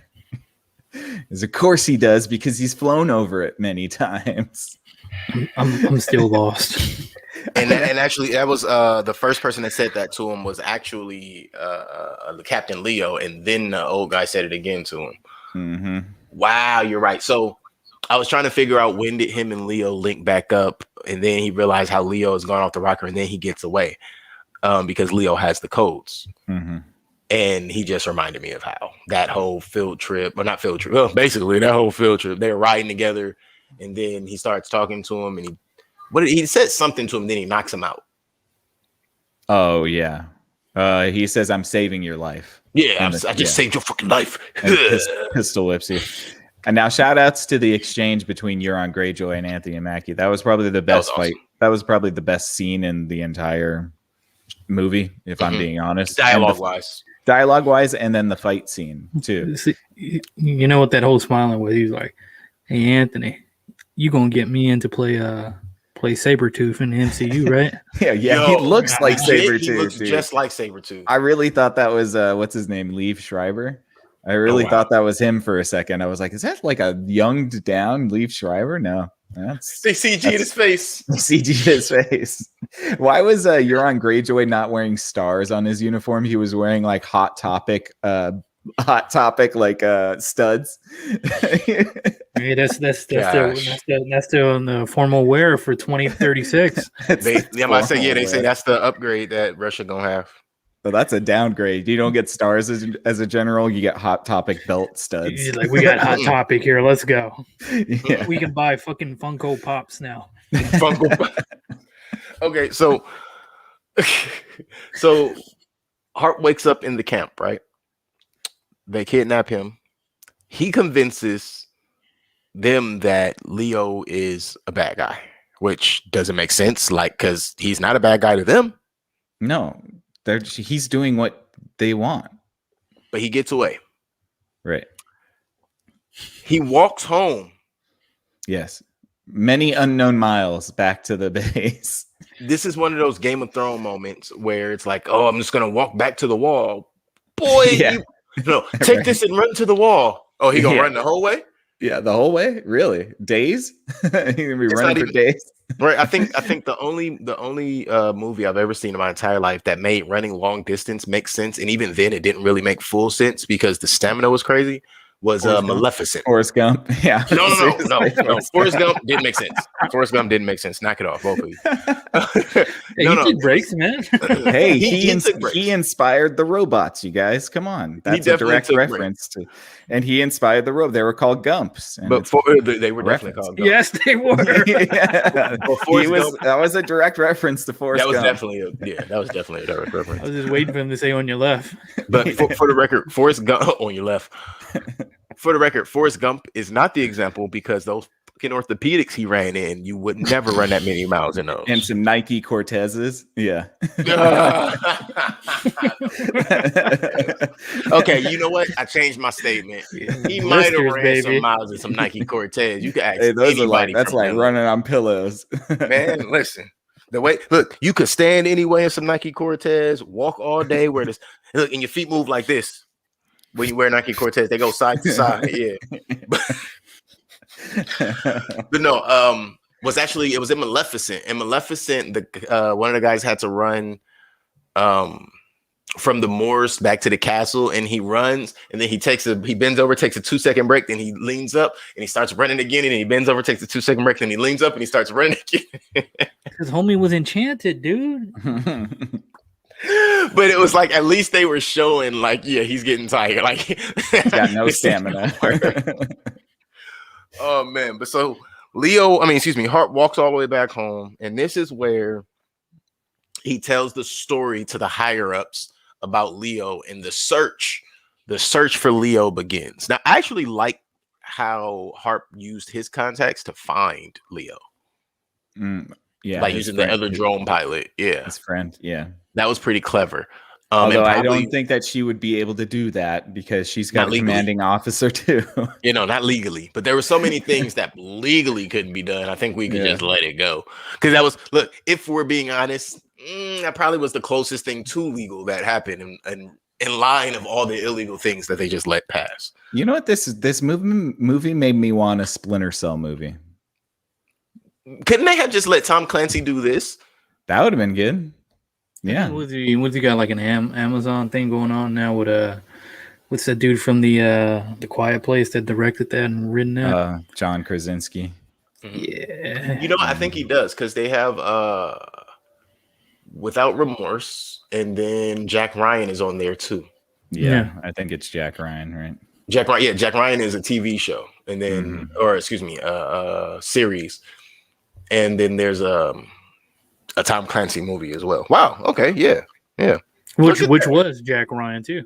Is of course he does because he's flown over it many times. I'm still lost. And actually, that was the first person that said that to him was actually Captain Leo, and then the old guy said it again to him. Mm-hmm. Wow, you're right. So I was trying to figure out when did him and Leo link back up, and then he realized how Leo has gone off the rocker, and then he gets away because Leo has the codes. Mm-hmm. And he just reminded me of how that whole field trip, or not field trip, well, basically that whole field trip, they're riding together, and then he starts talking to him, and he said something to him, then he knocks him out. Oh yeah, he says, "I'm saving your life." Yeah, I just saved your fucking life. Pistol whips you. And now, shout outs to the exchange between Euron Greyjoy and Anthony Mackie. That was probably the best fight. Awesome. That was probably the best scene in the entire movie, if I'm being honest. Dialogue wise, and then the fight scene too. You know what that whole smiling was? He was like, "Hey Anthony, you gonna get me in to play Sabretooth in the MCU, right?" Yeah. Yo, he looks like Sabretooth. He looks just like Sabretooth. I really thought that was what's his name, Liev Schreiber. I really thought that was him for a second. I was like, is that like a younged down Liev Schreiber? No. They CG'd his face. CG'd his face. Why was Euron Greyjoy not wearing stars on his uniform? He was wearing like Hot Topic like studs. Hey, that's the formal wear for 2036. They say that's the upgrade that Russia gonna have. So that's a downgrade. You don't get stars as a general. You get Hot Topic belt studs. Like, we got Hot Topic here. Let's go. Yeah. We can buy fucking Funko Pops now. Funko. Okay, so Harp wakes up in the camp, right? They kidnap him. He convinces them that Leo is a bad guy, which doesn't make sense, like, because he's not a bad guy to them. No, he's doing what they want. But he gets away. Right. He walks home. Yes. Many unknown miles back to the base. This is one of those Game of Thrones moments where it's like, oh, I'm just going to walk back to the wall. Boy, yeah. Take this and run to the wall. Oh, he going to run the whole way? Yeah, the whole way? Really? Days? He's going to be running for days? Right. I think the only movie I've ever seen in my entire life that made running long distance make sense, and even then it didn't really make full sense because the stamina was crazy, was Maleficent. Forrest Gump. Yeah. No. Forrest Gump didn't make sense. Forrest Gump didn't make sense. Knock it off, both of you. He took breaks, man. Hey, he inspired the robots, you guys. Come on. That's a direct reference to, and he inspired the robot. They were called Gumps. But they were definitely called Gumps. Yes, they were. That was a direct reference to Forrest Gump. That was definitely a direct reference. I was just waiting for him to say on your left. But for the record, Forrest Gump on your left. For the record, Forrest Gump is not the example because those fucking orthopedics he ran in, you would never run that many miles in those. And some Nike Cortezes. Yeah. Okay, you know what? I changed my statement. He might have ran some miles in some Nike Cortez. You can ask those are like running on pillows. Man, listen. Look, you could stand anyway in some Nike Cortez, walk all day, and your feet move like this. When you wear Nike Cortez, they go side to side. Yeah. But no, it was in Maleficent. In Maleficent, one of the guys had to run from the moors back to the castle, and he runs, and then he bends over, takes a 2-second break, then he leans up and he starts running again, and he bends over, takes a 2-second break, then he leans up and he starts running again. His homie was enchanted, dude. But it was like at least they were showing like, yeah, he's getting tired. Like he's got no stamina. Oh man, but so Harp walks all the way back home, and this is where he tells the story to the higher ups about Leo, and the search for Leo begins. Now, I actually like how Harp used his contacts to find Leo. Yeah, like using the other drone pilot. Yeah, his friend. Yeah, that was pretty clever. Although I don't think that she would be able to do that because she's got a commanding officer too. Not legally, but there were so many things that legally couldn't be done. I think we could just let it go because if we're being honest, that probably was the closest thing to legal that happened, and in line of all the illegal things that they just let pass. You know what? This movie made me want a Splinter Cell movie. Couldn't they have just let Tom Clancy do this? That would have been good. Yeah. What's he got, like an Amazon thing going on now with what's that dude from the Quiet Place that directed that and written that? John Krasinski. Yeah. I think he does because they have Without Remorse, and then Jack Ryan is on there too. Yeah. I think it's Jack Ryan, right? Jack Ryan is a TV show, and then a series, and then there's a Tom Clancy movie as well. Wow. Okay. Yeah. Which was Jack Ryan too.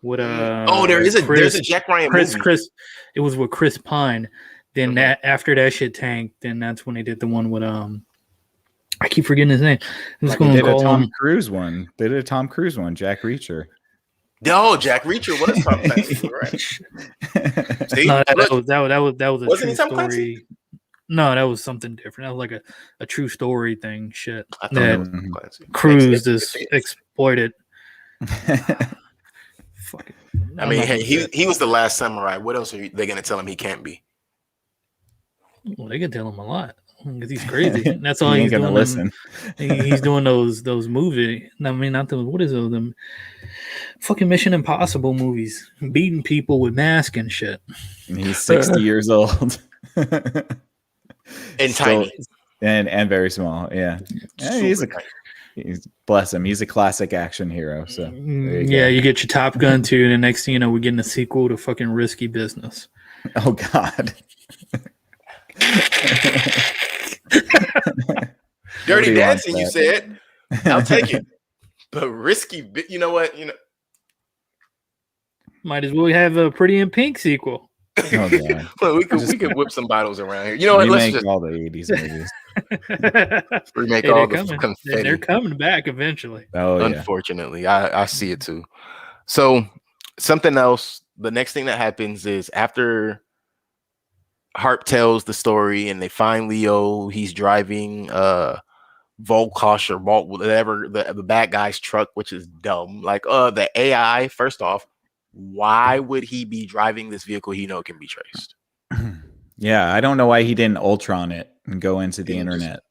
With there's a Jack Ryan movie. Chris. It was with Chris Pine. Then after that shit tanked, then that's when they did the one with I keep forgetting his name. They did a Tom Cruise one. Jack Reacher. No, Jack Reacher was Tom Clancy, right? See? No, that was a wasn't true Tom story. Clancy? No, that was something different. That was like a true story thing. Shit. I thought that was Tom Clancy. Cruise just exploited. Fuck it. I mean, hey, he was the last samurai. What else are they gonna tell him he can't be? Well, they can tell him a lot because he's crazy. That's all he's gonna doing. Listen. He's doing those movies. I mean, not those. What is those? Them fucking Mission Impossible movies, beating people with masks and shit. And he's 60 years old. And tiny. And very small. Yeah. Bless him. He's a classic action hero. So you get your Top Gun too, and the next thing you know, we're getting a sequel to fucking Risky Business. Oh God. Dirty Dancing, you said. I'll take it. But risky, you know what? Might as well have a Pretty in Pink sequel. Oh, God. Well, we could whip some bottles around here. You know what? Let's just all the 80s movies. Remake all the confetti. They're coming back eventually. Oh, yeah. Unfortunately, I see it too. So something else. The next thing that happens is after Harp tells the story and they find Leo. He's driving Volkosh or Walt, whatever the bad guy's truck, which is dumb. Like the AI. First off, why would he be driving this vehicle he know can be traced? Yeah, I don't know why he didn't Ultron it and go into the internet.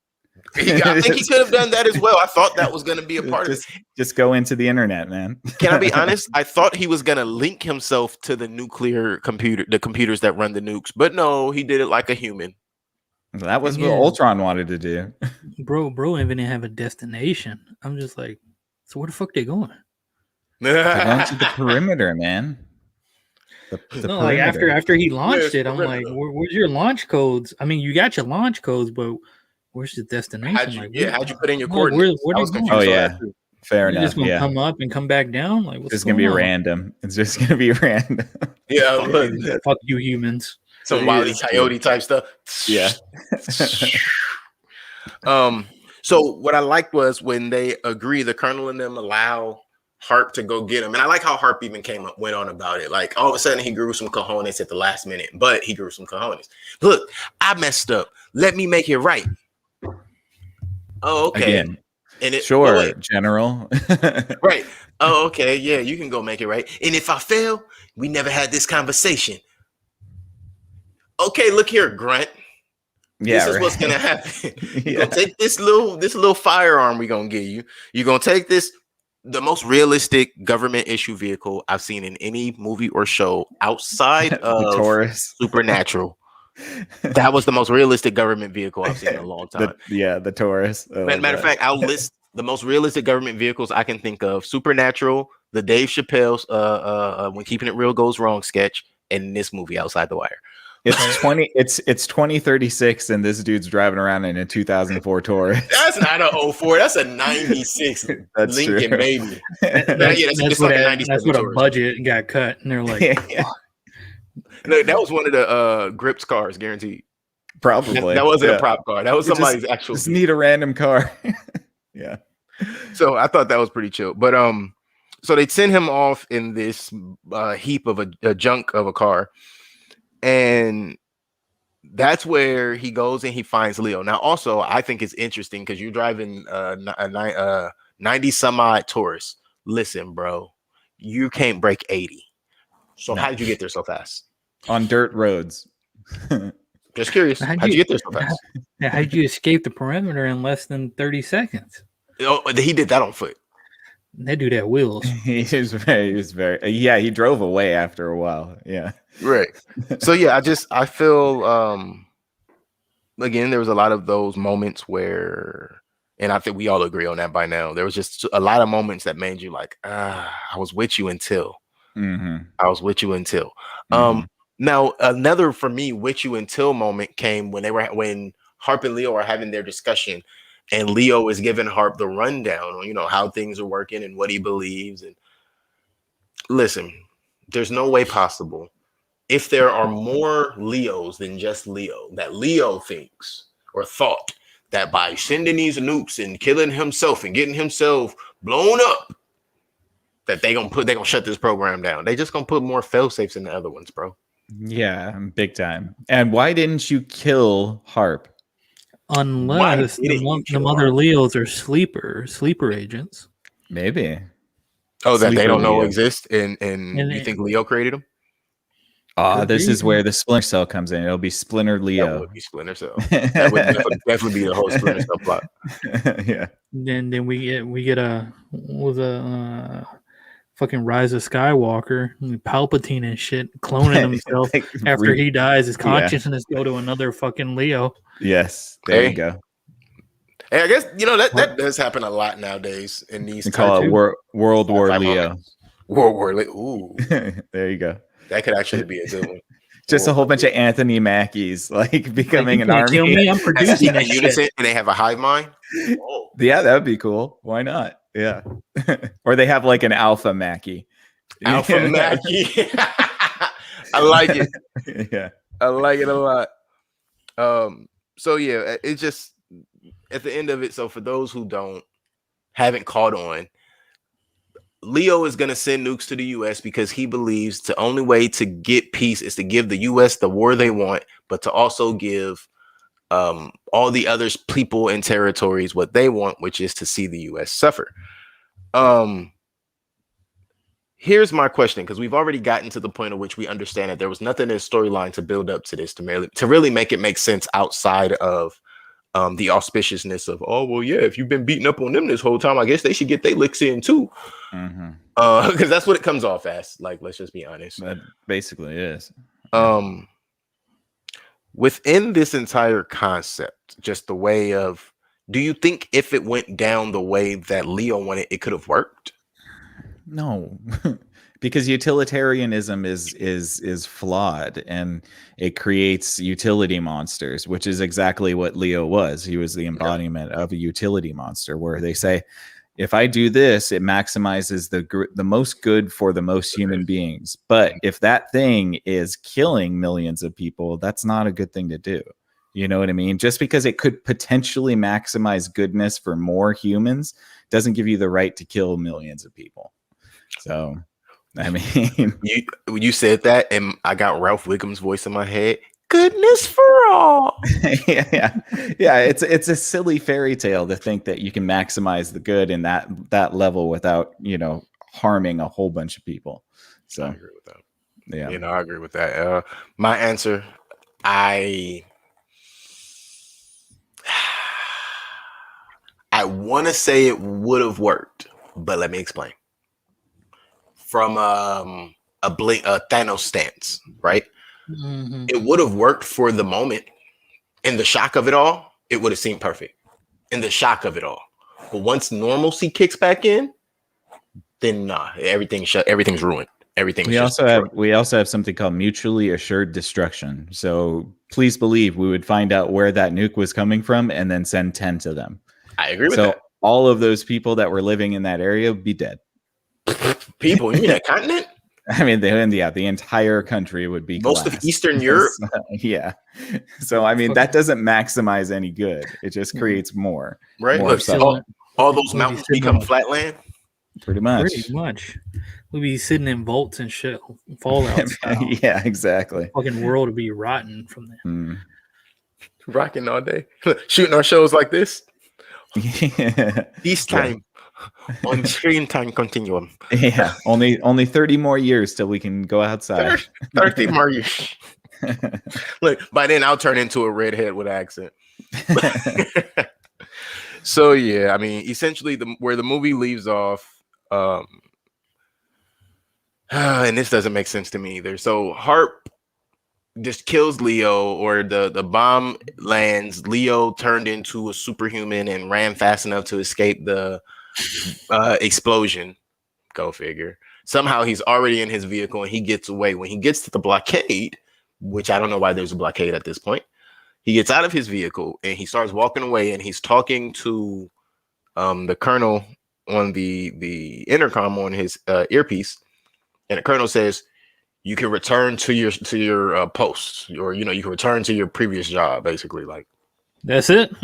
I think he could have done that as well. I thought that was going to be a part of it. Just go into the internet, man. Can I be honest? I thought he was going to link himself to the nuclear computer, the computers that run the nukes. But no, he did it like a human. That was what Ultron wanted to do. Bro, even didn't have a destination. I'm just like, so where the fuck they going? They're going to the perimeter, man. The no, like after he launched it, I'm like, where's your launch codes? I mean, you got your launch codes, but where's the destination? How'd you put in your coordinates? Oh, yeah. Fair enough. Just gonna come up and come back down? Like, it's gonna be random. It's just gonna be random. Yeah, fuck you humans. Some Wile E. Coyote type stuff. Yeah. So what I liked was when they agree, the colonel and them allow Harp to go get him. And I like how Harp even went on about it. Like all of a sudden he grew some cojones at the last minute, but he grew some cojones. Look, I messed up. Let me make it right. Oh, okay. Again. And General. Right. Oh, okay. Yeah, you can go make it right. And if I fail, we never had this conversation. Okay, look here, Grunt. Yeah, this is what's gonna happen. You're gonna take this little firearm we're gonna give you. You're gonna take the most realistic government issue vehicle I've seen in any movie or show outside of Taurus. Supernatural. That was the most realistic government vehicle I've seen in a long time. The Taurus. Matter of fact, I'll list the most realistic government vehicles I can think of: Supernatural, the Dave Chappelle's "When Keeping It Real Goes Wrong" sketch, and this movie Outside the Wire. It's 2036, and this dude's driving around in a 2004 Taurus. That's not a 04. That's a 96 that's Lincoln true. Baby. That's what a budget got cut, and they're like, No, that was one of the Grips cars, guaranteed. Probably that wasn't a prop car. That was somebody's actual. Just need a random car. Yeah. So I thought that was pretty chill, but so they'd send him off in this heap of a junk of a car. And that's where he goes and he finds Leo. Now, also, I think it's interesting because you're driving a 90 some odd Taurus. Listen, bro, you can't break 80. So how did you get there so fast? On dirt roads. Just curious. How'd you get there so fast? How'd you escape the perimeter in less than 30 seconds? Oh, he did that on foot. They do that wheels. He was very he drove away after a while. Yeah. Right. So yeah, I feel again, there was a lot of those moments where, and I think we all agree on that by now, there was just a lot of moments that made you like, I was with you until. Mm-hmm. I was with you until. Now another for me with you until moment came when Harp and Leo are having their discussion. And Leo is giving Harp the rundown on, how things are working and what he believes. And listen, there's no way possible if there are more Leos than just Leo, that Leo thinks or thought that by sending these nukes and killing himself and getting himself blown up, that they're gonna shut this program down. They just gonna put more fail-safes in the other ones, bro. Yeah, big time. And why didn't you kill Harp? Unless the other Leos are sleeper agents. Maybe. Oh, that they don't know exist, and you think Leo created them? This is where the Splinter Cell comes in. It'll be Splinter Leo. That would be Splinter Cell. That would definitely be the whole Splinter Cell plot. Yeah. Then we get a fucking Rise of Skywalker, Palpatine and shit, cloning himself after he dies. His consciousness go to another fucking Leo. Yes, there you go. Hey, I guess that does happen a lot nowadays in these. You call it World War Leo. World War Leo. Ooh, there you go. That could actually be a good one. Just a whole bunch of Anthony Mackies like becoming an army. Kill me, I'm producing that unison, and they have a hive mind. Yeah, that would be cool. Why not? Yeah. Or they have like an alpha Mackie. Alpha Mackie. I like it. Yeah. I like it a lot. So yeah, it just at the end of it. So for those who haven't caught on, Leo is going to send nukes to the U.S. because he believes the only way to get peace is to give the U.S. the war they want, but to also give all the other people and territories what they want, which is to see the U.S. suffer. Here's my question, because we've already gotten to the point at which we understand that there was nothing in the storyline to build up to this to really make it make sense outside of the auspiciousness of, oh, well, yeah, if you've been beating up on them this whole time, I guess they should get their licks in too. Because that's what it comes off as. Like, let's just be honest. That basically is. Within this entire concept, just the way of, do you think if it went down the way that Leo wanted, it could have worked? No, because utilitarianism is flawed, and it creates utility monsters, which is exactly what Leo was. He was the embodiment of a utility monster, where they say, if I do this, it maximizes the most good for the most human beings. But if that thing is killing millions of people, that's not a good thing to do. You know what I mean? Just because it could potentially maximize goodness for more humans doesn't give you the right to kill millions of people. So, I mean, you said that, and I got Ralph Wiggum's voice in my head. Goodness for all. yeah. It's a silly fairy tale to think that you can maximize the good in that level without, harming a whole bunch of people. So I agree with that. Yeah, I agree with that. My answer, I want to say it would have worked, but let me explain. From a Thanos stance, right? Mm-hmm. It would have worked for the moment. In the shock of it all, it would have seemed perfect. In the shock of it all. But once normalcy kicks back in, then everything's ruined. We also have something called mutually assured destruction. So please believe we would find out where that nuke was coming from and then send 10 to them. I agree with that. So all of those people that were living in that area would be dead. People, you mean that continent? I mean, the entire country would be most collapsed. of Eastern Europe. Yeah. So I mean, that doesn't maximize any good. It just creates more. Right. More all those mountains become flatland. Pretty much. We'd be sitting in vaults and shit, Fallout style. Yeah, exactly. Fucking world would be rotten from there. Rocking all day, shooting our shows like this. Yeah. This time. On screen time continuum. Yeah, only 30 more years till we can go outside. 30 more years. Look, by then I'll turn into a redhead with an accent. So yeah, I mean, essentially where the movie leaves off, and this doesn't make sense to me either. So Harp just kills Leo, or the bomb lands. Leo turned into a superhuman and ran fast enough to escape the explosion. Go figure. Somehow he's already in his vehicle and he gets away. When he gets to the blockade, which I don't know why there's a blockade at this point, he gets out of his vehicle and he starts walking away, and he's talking to the colonel on the intercom on his earpiece, and the colonel says, you can return to your post, or you can return to your previous job, basically. Like, that's it.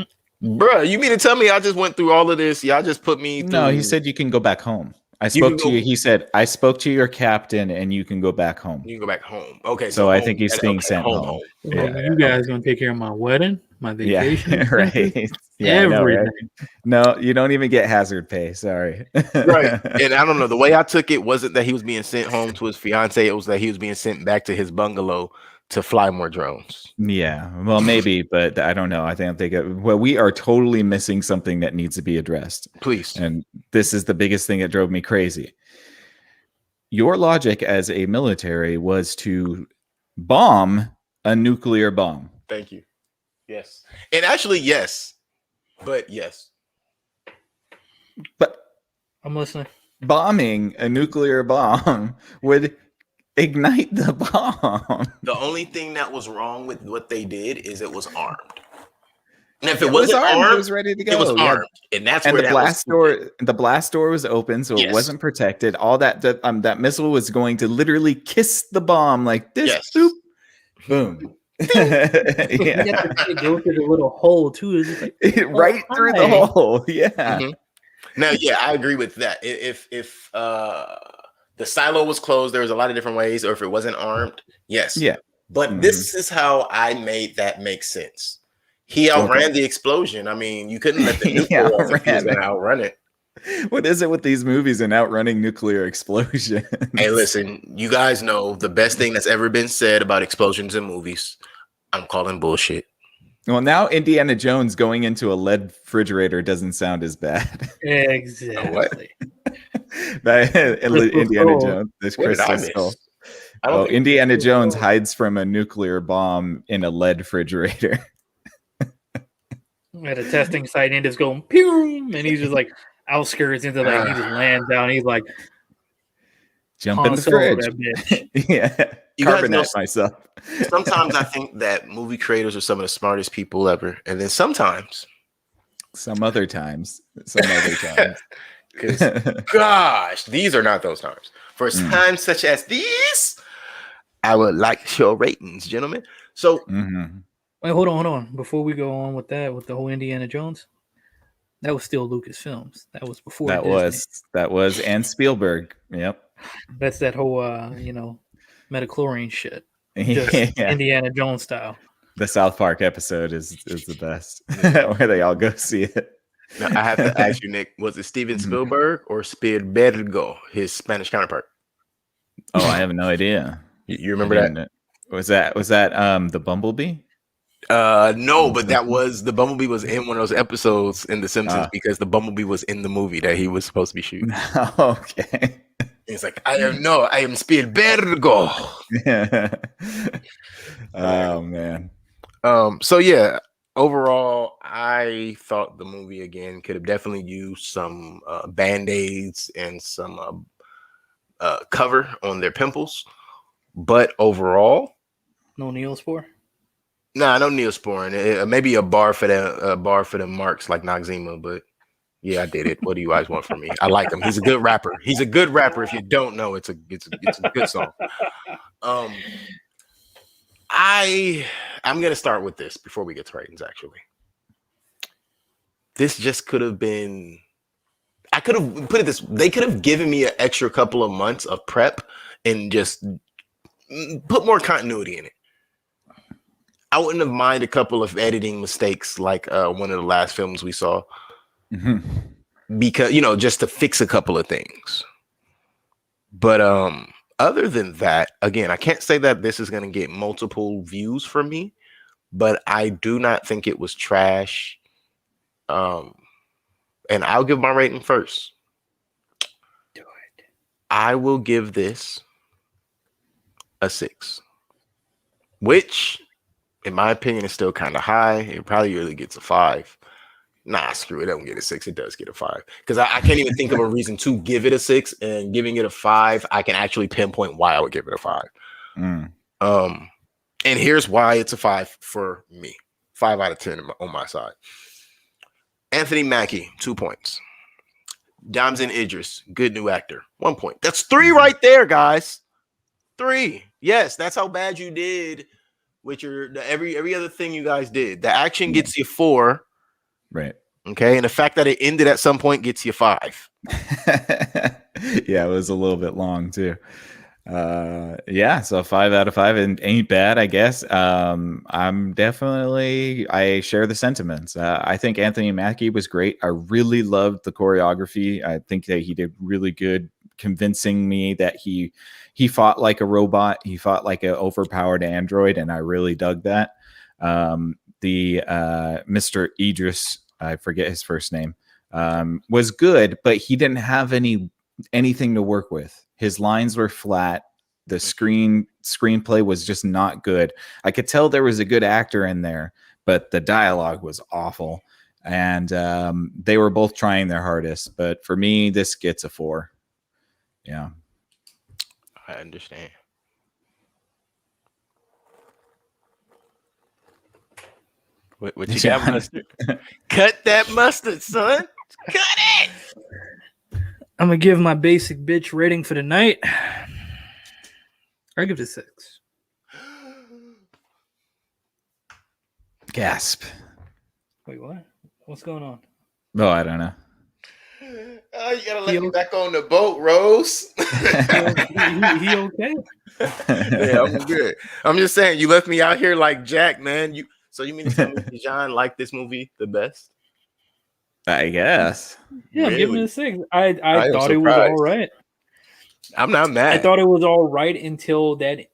Bruh, you mean to tell me I just went through all of this? Y'all just put me through... No, he said you can go back home. I spoke to you. He said, I spoke to your captain and you can go back home. You can go back home. Okay. So I think he's being sent home. Yeah. You guys going to take care of my wedding, my vacation? Yeah, right. Yeah, everything. No, you don't even get hazard pay. Sorry. Right. And I don't know. The way I took it wasn't that he was being sent home to his fiance. It was that he was being sent back to his bungalow to fly more drones. Yeah, well, maybe, but I don't know. I think we are totally missing something that needs to be addressed. Please. And this is the biggest thing that drove me crazy. Your logic as a military was to bomb a nuclear bomb. Thank you. Yes. And actually, yes. But yes. But I'm listening. Bombing a nuclear bomb would ignite the bomb. The only thing that was wrong with what they did is it was armed. And if it it wasn't armed, armed, it was ready to go. It was armed, and that's and where the blast door. The blast door was open, so it wasn't protected. All that missile was going to literally kiss the bomb like this. Yes. Boop, boom. Yeah. You go through the little hole too. It's like, right through the hole. Yeah. Mm-hmm. Now, yeah, I agree with that. If the silo was closed, there was a lot of different ways, or if it wasn't armed, yes. Yeah. But this is how I made that make sense. He outran the explosion. I mean, you couldn't let the nuclear he was going to outrun it. What is it with these movies and outrunning nuclear explosions? Hey, listen, you guys know the best thing that's ever been said about explosions in movies. I'm calling bullshit. Well, now Indiana Jones going into a lead refrigerator doesn't sound as bad. Exactly. Indiana Jones, this crystal skull. Oh, Indiana Jones hides from a nuclear bomb in a lead refrigerator. At a testing site, and just going pew, and he's just like outskirts into like he just lands down. He's like, jump in the fridge. That bitch. Yeah, you carbonate myself. Sometimes I think that movie creators are some of the smartest people ever, and then sometimes, some other times. Gosh, these are not those times. For times such as these, I would like your ratings, gentlemen. So. Wait, hold on. Before we go on with that, with the whole Indiana Jones, that was still Lucasfilms. That was before that was and Spielberg. Yep. That's that whole metachlorine shit. Just Indiana Jones style. The South Park episode is the best. Where they all go see it. Now, I have to ask you, Nick, was it Steven Spielberg or Spielbergo, his Spanish counterpart? Oh, I have no idea. You remember that? Was that the Bumblebee? No, but that was the Bumblebee was in one of those episodes in The Simpsons because the Bumblebee was in the movie that he was supposed to be shooting. Okay. He's like, I am Spielbergo. Oh man. So yeah, overall, I thought the movie again could have definitely used some band-aids and some cover on their pimples, but overall, no Neospore. Nah, no Neosporin. Maybe a bar for the marks like Noxzema, but yeah, I did it. What do you guys want from me? I like him. He's a good rapper. If you don't know, it's a good song. I'm gonna start with this before we get to ratings. Actually, this just could have been. I could have put it this. They could have given me an extra couple of months of prep and just put more continuity in it. I wouldn't have minded a couple of editing mistakes like one of the last films we saw. Because, just to fix a couple of things. But other than that, again, I can't say that this is going to get multiple views from me, but I do not think it was trash. And I'll give my rating first. Do it. I will give this a 6, which, in my opinion, is still kind of high. It probably really gets a 5. Nah, screw it. It doesn't get a 6. It does get a 5. Because I can't even think of a reason to give it a 6. And giving it a 5, I can actually pinpoint why I would give it a 5. And here's why it's a 5 for me. 5 out of 10 on my side. Anthony Mackie, 2 points. Damson Idris, good new actor, 1 point. That's 3 right there, guys. 3. Yes, that's how bad you did. With every other thing you guys did. The action gets you 4. Right. Okay. And the fact that it ended at some point gets you 5. Yeah, it was a little bit long too. Yeah, so 5 out of 5 and ain't bad, I guess. I share the sentiments. I think Anthony Mackie was great. I really loved the choreography. I think that he did really good convincing me that he fought like a robot. He fought like an overpowered android, and I really dug that. The Mr. Idris, I forget his first name, was good, but he didn't have anything to work with. His lines were flat. The screenplay was just not good. I could tell there was a good actor in there, but the dialogue was awful. And they were both trying their hardest. But for me, this gets a 4. Yeah. I understand. What you got, mustard? Cut that mustard, son. Cut it. I'm gonna give my basic bitch rating for the night. I give it a 6. Gasp. Wait, what? What's going on? Oh, I don't know. Oh, you gotta let me back on the boat, Rose. he okay? Yeah, I'm good. I'm just saying, you left me out here like Jack, man. So you mean to tell me John liked this movie the best? I guess. Yeah, Really? I'm giving it a 6. I thought it was surprised. all right. I'm not mad. I thought it was all right until that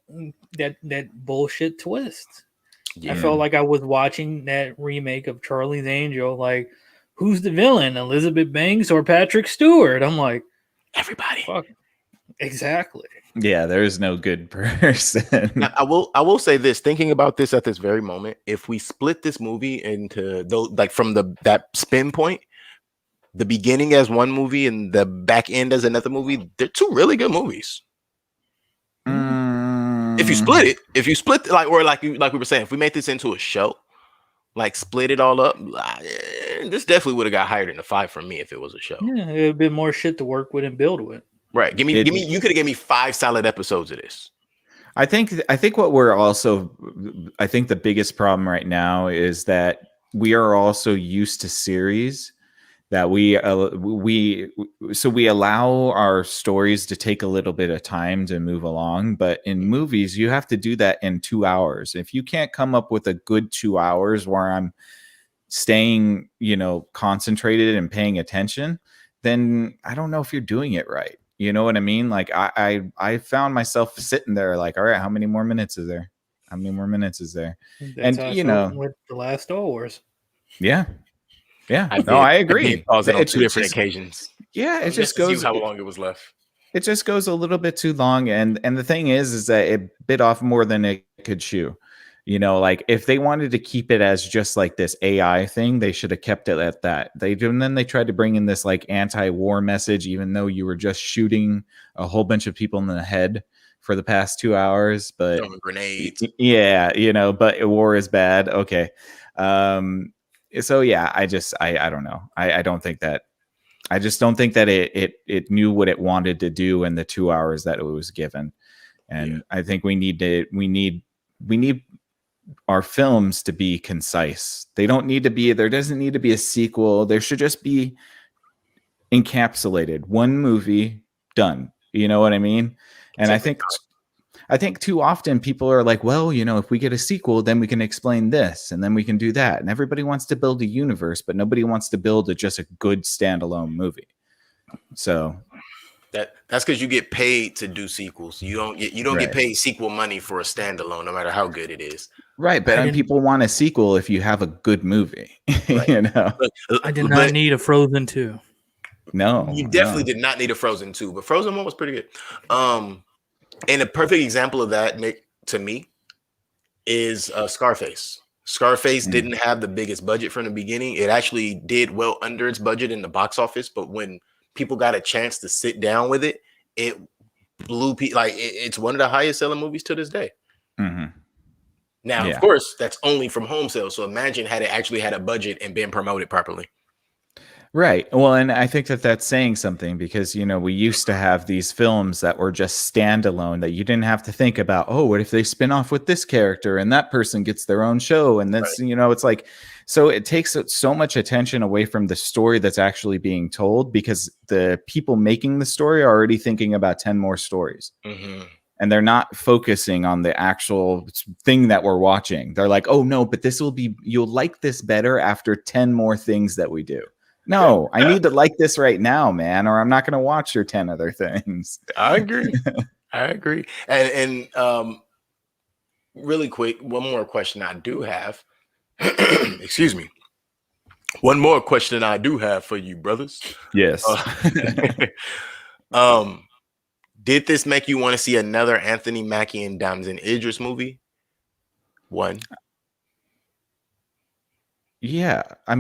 bullshit twist. Yeah. I felt like I was watching that remake of Charlie's Angel. Like, who's the villain, Elizabeth Banks or Patrick Stewart? I'm like, everybody. Fuck. Exactly. Yeah, there's no good person. Now, I will say this, thinking about this at this very moment, if we split this movie into those, like from that spin point, the beginning as one movie and the back end as another movie, they're two really good movies. If you split like we were saying, if we made this into a show, like split it all up, this definitely would have got higher than a 5 from me if it was a show. Yeah, it would have been more shit to work with and build with. Right. Give me. You could have given me 5 solid episodes of this. I think what we're also, I think the biggest problem right now is that we are also used to series that we allow our stories to take a little bit of time to move along. But in movies, you have to do that in 2 hours. If you can't come up with a good 2 hours where I'm staying, concentrated and paying attention, then I don't know if you're doing it right. You know what I mean? Like I found myself sitting there like, all right, how many more minutes is there? How many more minutes is there? That's and with the last Star Wars. Yeah. Yeah. I agree. On 2 different occasions. Yeah, it just goes how long it was left. It just goes a little bit too long. And the thing is that it bit off more than it could chew. Like if they wanted to keep it as just like this AI thing, they should have kept it at that. And then they tried to bring in this like anti-war message, even though you were just shooting a whole bunch of people in the head for the past 2 hours. But grenades. Yeah, but war is bad. Okay. So yeah, I don't know. I don't think that. I just don't think that it knew what it wanted to do in the 2 hours that it was given. And I think we need our films to be concise. They don't need to be, there doesn't need to be a sequel. There should just be encapsulated. One movie, done. You know what I mean? And I think too often people are like, well, if we get a sequel, then we can explain this and then we can do that. And everybody wants to build a universe, but nobody wants to build just a good standalone movie. So that's because you get paid to do sequels. You don't get paid sequel money for a standalone, no matter how good it is. Right, but people want a sequel if you have a good movie. Right. I did not need a Frozen 2. No, you definitely did not need a Frozen 2, but Frozen 1 was pretty good. And a perfect example of that, Nick, to me, is Scarface. Scarface didn't have the biggest budget from the beginning. It actually did well under its budget in the box office, but when people got a chance to sit down with it, it blew people. Like it's one of the highest selling movies to this day. Mm-hmm. Now, of course, that's only from home sales. So imagine had it actually had a budget and been promoted properly. Right. Well, and I think that that's saying something because, we used to have these films that were just standalone that you didn't have to think about, oh, what if they spin off with this character and that person gets their own show? And that's, it's like, so it takes so much attention away from the story that's actually being told because the people making the story are already thinking about 10 more stories. Mm-hmm. And they're not focusing on the actual thing that we're watching. They're like, oh, no, but you'll like this better after 10 more things that we do. No, I need to like this right now, man, or I'm not going to watch your 10 other things. I agree. And really quick, one more question I do have. Excuse me. One more question I do have for you, brothers. Yes. Did this make you want to see another Anthony Mackie and Damson Idris movie? One. Yeah, I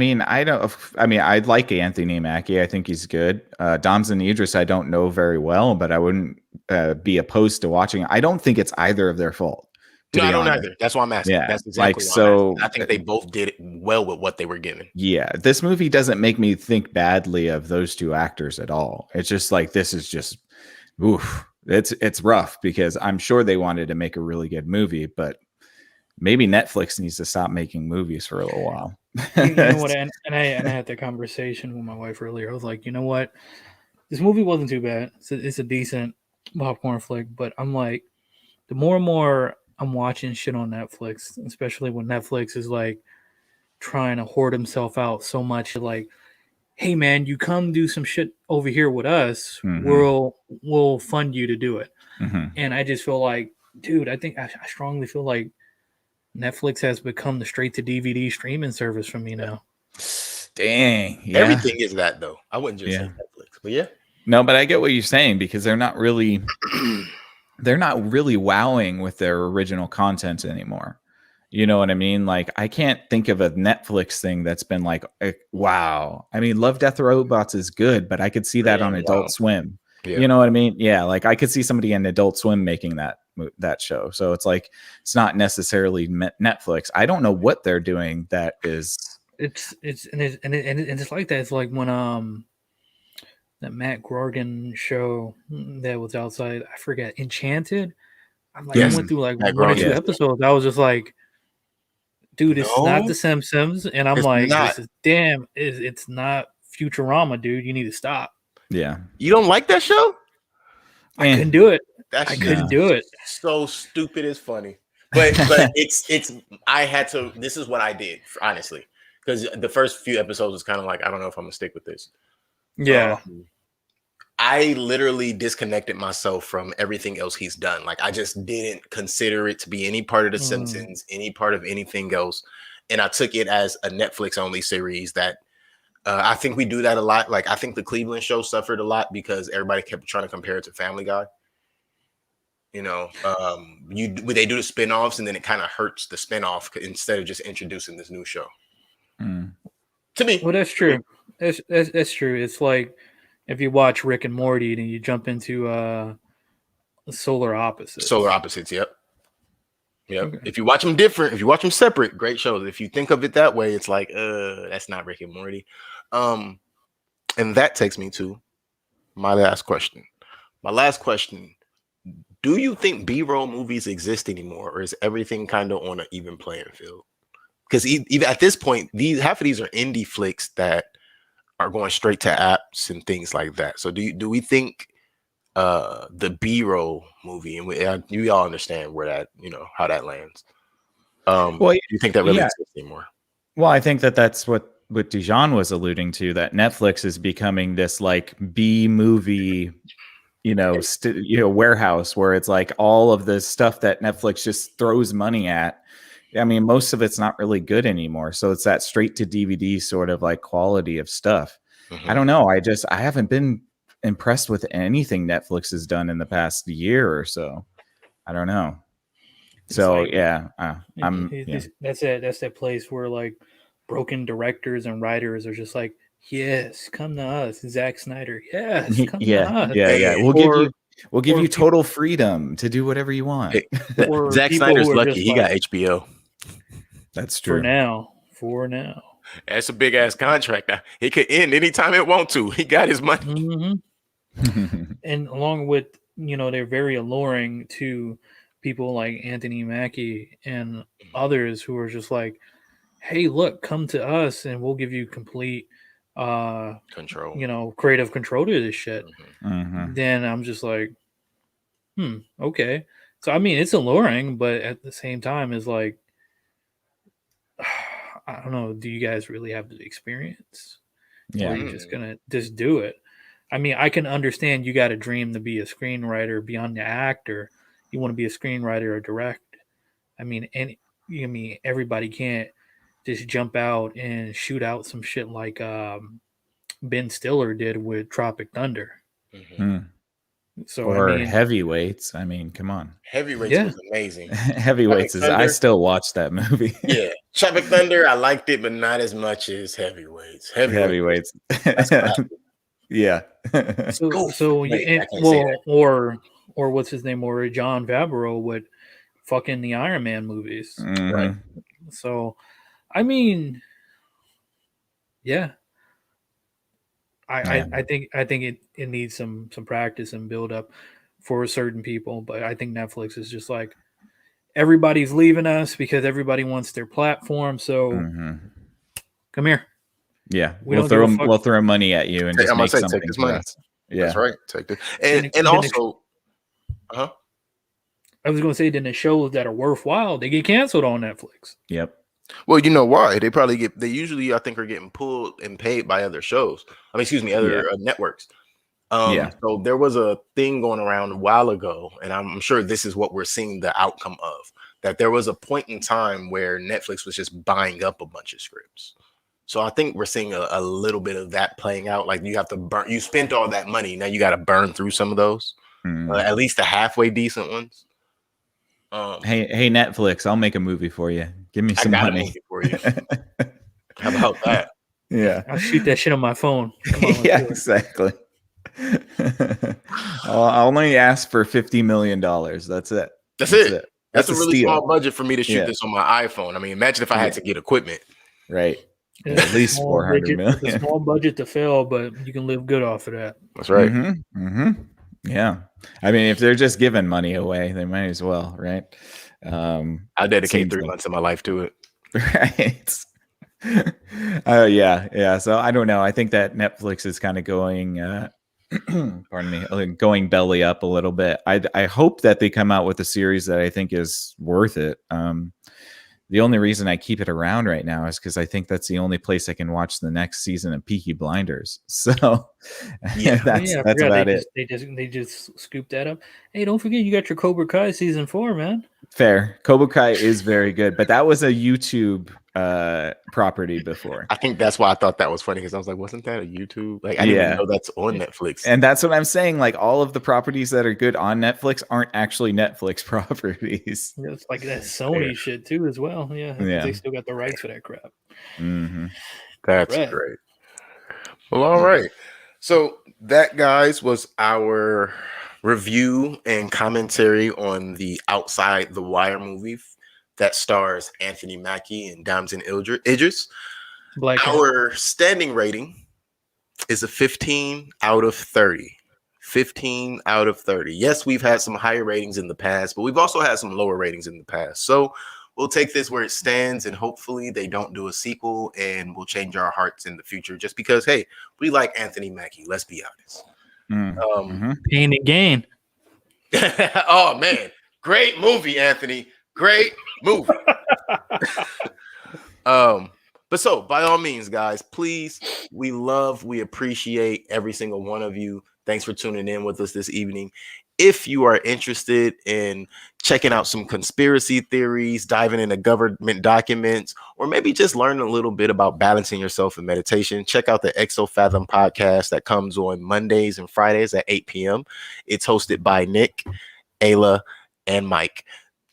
like Anthony Mackie. I think he's good. Damson Idris, I don't know very well, but I wouldn't be opposed to watching. I don't think it's either of their fault. No, I don't either. That's why I'm asking. Yeah, That's exactly like why I'm so. asking. I think they both did it well with what they were given. Yeah, this movie doesn't make me think badly of those two actors at all. It's just like this is just, oof. It's rough because I'm sure they wanted to make a really good movie, but maybe Netflix needs to stop making movies for a little while. You know what? And I had that conversation with my wife earlier. I was like, you know what? This movie wasn't too bad. It's a decent popcorn flick, but I'm like, the more and more I'm watching shit on Netflix, especially when Netflix is like trying to hoard himself out so much, like, hey man, you come do some shit over here with us, we'll fund you to do it. And I just feel like, dude, I strongly feel like Netflix has become the straight to DVD streaming service for me now. Dang, yeah. Everything is that though. I wouldn't just say Netflix, but yeah. No, but I get what you're saying because they're not really wowing with their original content anymore. You know what I mean? Like, I can't think of a Netflix thing that's been like, wow. I mean, Love, Death, Robots is good, but I could see that on Adult Swim. Yeah. You know what I mean? Yeah, like I could see somebody in Adult Swim making that show. So it's like, it's not necessarily Netflix. I don't know what they're doing that is. It's like that. It's like when that Matt Grogan show that was outside, I forget, Enchanted. I went through like one or two episodes. I was just like, dude, it's not The Simpsons, and I'm like, this is it's not Futurama, dude. You need to stop. Yeah, you don't like that show? I couldn't do it. I couldn't do it. So stupid is funny, but it's. I had to. This is what I did, honestly, because the first few episodes was kind of like, I don't know if I'm gonna stick with this. Yeah. I literally disconnected myself from everything else he's done. Like, I just didn't consider it to be any part of The Simpsons, any part of anything else. And I took it as a Netflix only series that I think we do that a lot. Like, I think the Cleveland show suffered a lot because everybody kept trying to compare it to Family Guy. You know, they do the spinoffs and then it kind of hurts the spinoff instead of just introducing this new show. To me. Well, that's true. That's true. It's like, if you watch Rick and Morty, then you jump into Solar Opposites. Solar Opposites, yep. Okay. If you watch them different, if you watch them separate, great shows. If you think of it that way, it's like, that's not Rick and Morty. And that takes me to my last question. My last question: do you think B-roll movies exist anymore, or is everything kind of on an even playing field? Because even at this point, half of these are indie flicks that are going straight to apps and things like that. So do we think the B-roll movie, and you all understand where that, how that lands? Do you think that really exists anymore? Well, I think that's what Dijon was alluding to, that Netflix is becoming this like B movie, warehouse where it's like all of the stuff that Netflix just throws money at. I mean, most of it's not really good anymore. So it's that straight to DVD sort of like quality of stuff. I don't know. I haven't been impressed with anything Netflix has done in the past year or so. I don't know. So that's it. That's that place where like broken directors and writers are just like, yes, come to us, Zack Snyder. Yes, come to us. Yeah. We'll give you total freedom to do whatever you want. Hey, Zack Snyder's lucky. He got HBO. That's true. For now. That's a big ass contract. Now it could end anytime it want to. He got his money. And along with, they're very alluring to people like Anthony Mackie and others who are just like, hey, look, come to us and we'll give you complete control, creative control to this shit. Then I'm just like, okay. So I mean, it's alluring, but at the same time, it's like, I don't know. Do you guys really have the experience? Yeah, or are you just gonna just do it? I mean, I can understand you got a dream to be a screenwriter beyond the actor. You want to be a screenwriter or direct. I mean, everybody can't just jump out and shoot out some shit like Ben Stiller did with Tropic Thunder. So Heavyweights. I mean, come on. Heavyweights was amazing. Heavyweights I still watch that movie. Yeah. Tropic Thunder, I liked it, but not as much as Heavyweights. Heavyweights. Yeah. Or what's his name? Or John Favreau with fucking the Iron Man movies. Mm-hmm. Right. So, I mean, yeah. I think it needs some practice and build up for certain people, but I think Netflix is just like everybody's leaving us because everybody wants their platform. So come here. Yeah, We we'll throw money at you and just I'm make say, something take this for money. us. Yeah, that's right. Take this, and also, I was going to say, then the shows that are worthwhile, they get canceled on Netflix. Yep. Well, you know why? They usually, I think, are getting pulled and paid by other shows. I mean, excuse me, other networks. So there was a thing going around a while ago, and I'm sure this is what we're seeing the outcome of, that there was a point in time where Netflix was just buying up a bunch of scripts. So I think we're seeing a little bit of that playing out. Like you have to burn, you spent all that money. Now you got to burn through some of those, at least the halfway decent ones. Hey, Netflix, I'll make a movie for you. Give me some money. A movie for you. How about that? Yeah. I'll shoot that shit on my phone. Come on, yeah, exactly. I'll only ask for $50 million. That's it. That's it. That's a really steal. small budget for me to shoot this on my iPhone. I mean, imagine if I had to get equipment. Right. At least 400 million. It's a small budget to fail, but you can live good off of that. That's right. Yeah. I mean, if they're just giving money away, they might as well, right? I'll dedicate 3 months of my life to it. Right. Yeah. So I don't know. I think that Netflix is kind of going, pardon me, going belly up a little bit. I hope that they come out with a series that I think is worth it. The only reason I keep it around right now is because I think that's the only place I can watch the next season of Peaky Blinders. So that's about it. They just scooped that up. Hey, don't forget you got your Cobra Kai season 4, man. Fair. Cobra Kai is very good, but that was a YouTube property before. I think that's why I thought that was funny, because I was like, wasn't that a YouTube? Like, I didn't even know that's on Netflix. And that's what I'm saying. Like, all of the properties that are good on Netflix aren't actually Netflix properties. It's like that Sony shit too, as well. Yeah, they still got the rights for that crap. That's great. Well, all right. So that, guys, was our review and commentary on the Outside the Wire movie that stars Anthony Mackie and Damson Idris. Our standing rating is a 15 out of 30. 15 out of 30. Yes, we've had some higher ratings in the past, but we've also had some lower ratings in the past. So we'll take this where it stands, and hopefully they don't do a sequel, and we'll change our hearts in the future, just because, hey, we like Anthony Mackie. Let's be honest. Pain and Gain. Oh, man. Great movie, Anthony. Great movie. But so by all means, guys, please, we appreciate every single one of you. Thanks for tuning in with us this evening. If you are interested in checking out some conspiracy theories, diving into government documents, or maybe just learning a little bit about balancing yourself in meditation, check out the ExoFathom podcast that comes on Mondays and Fridays at 8 p.m. It's hosted by Nick, Ayla, and Mike.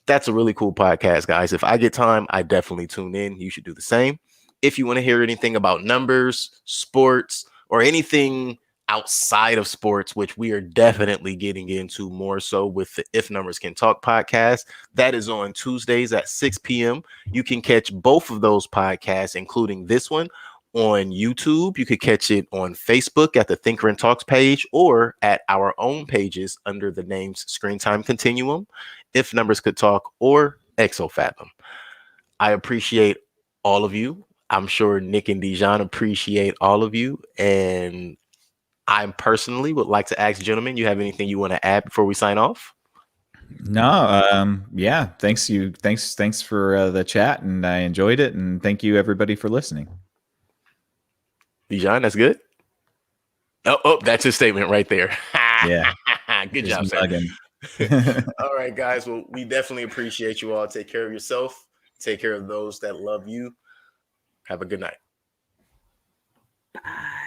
That's a really cool podcast, guys. If I get time, I definitely tune in. You should do the same. If you want to hear anything about numbers, sports, or anything outside of sports, which we are definitely getting into more so with the If Numbers Can Talk podcast, that is on Tuesdays at 6 p.m. You can catch both of those podcasts, including this one, on YouTube. You could catch it on Facebook at the Thinker and Talks page, or at our own pages under the names Screen Time Continuum, If Numbers Could Talk, or ExoFathom. I appreciate all of you. I'm sure Nick and Dijon appreciate all of you. And I personally would like to ask, gentlemen, you have anything you want to add before we sign off? No, yeah. Thanks for the chat, and I enjoyed it. And thank you everybody for listening. Dijon, that's good. Oh, that's his statement right there. Yeah. Good job, sir. All right, guys. Well, we definitely appreciate you all. Take care of yourself. Take care of those that love you. Have a good night. Bye.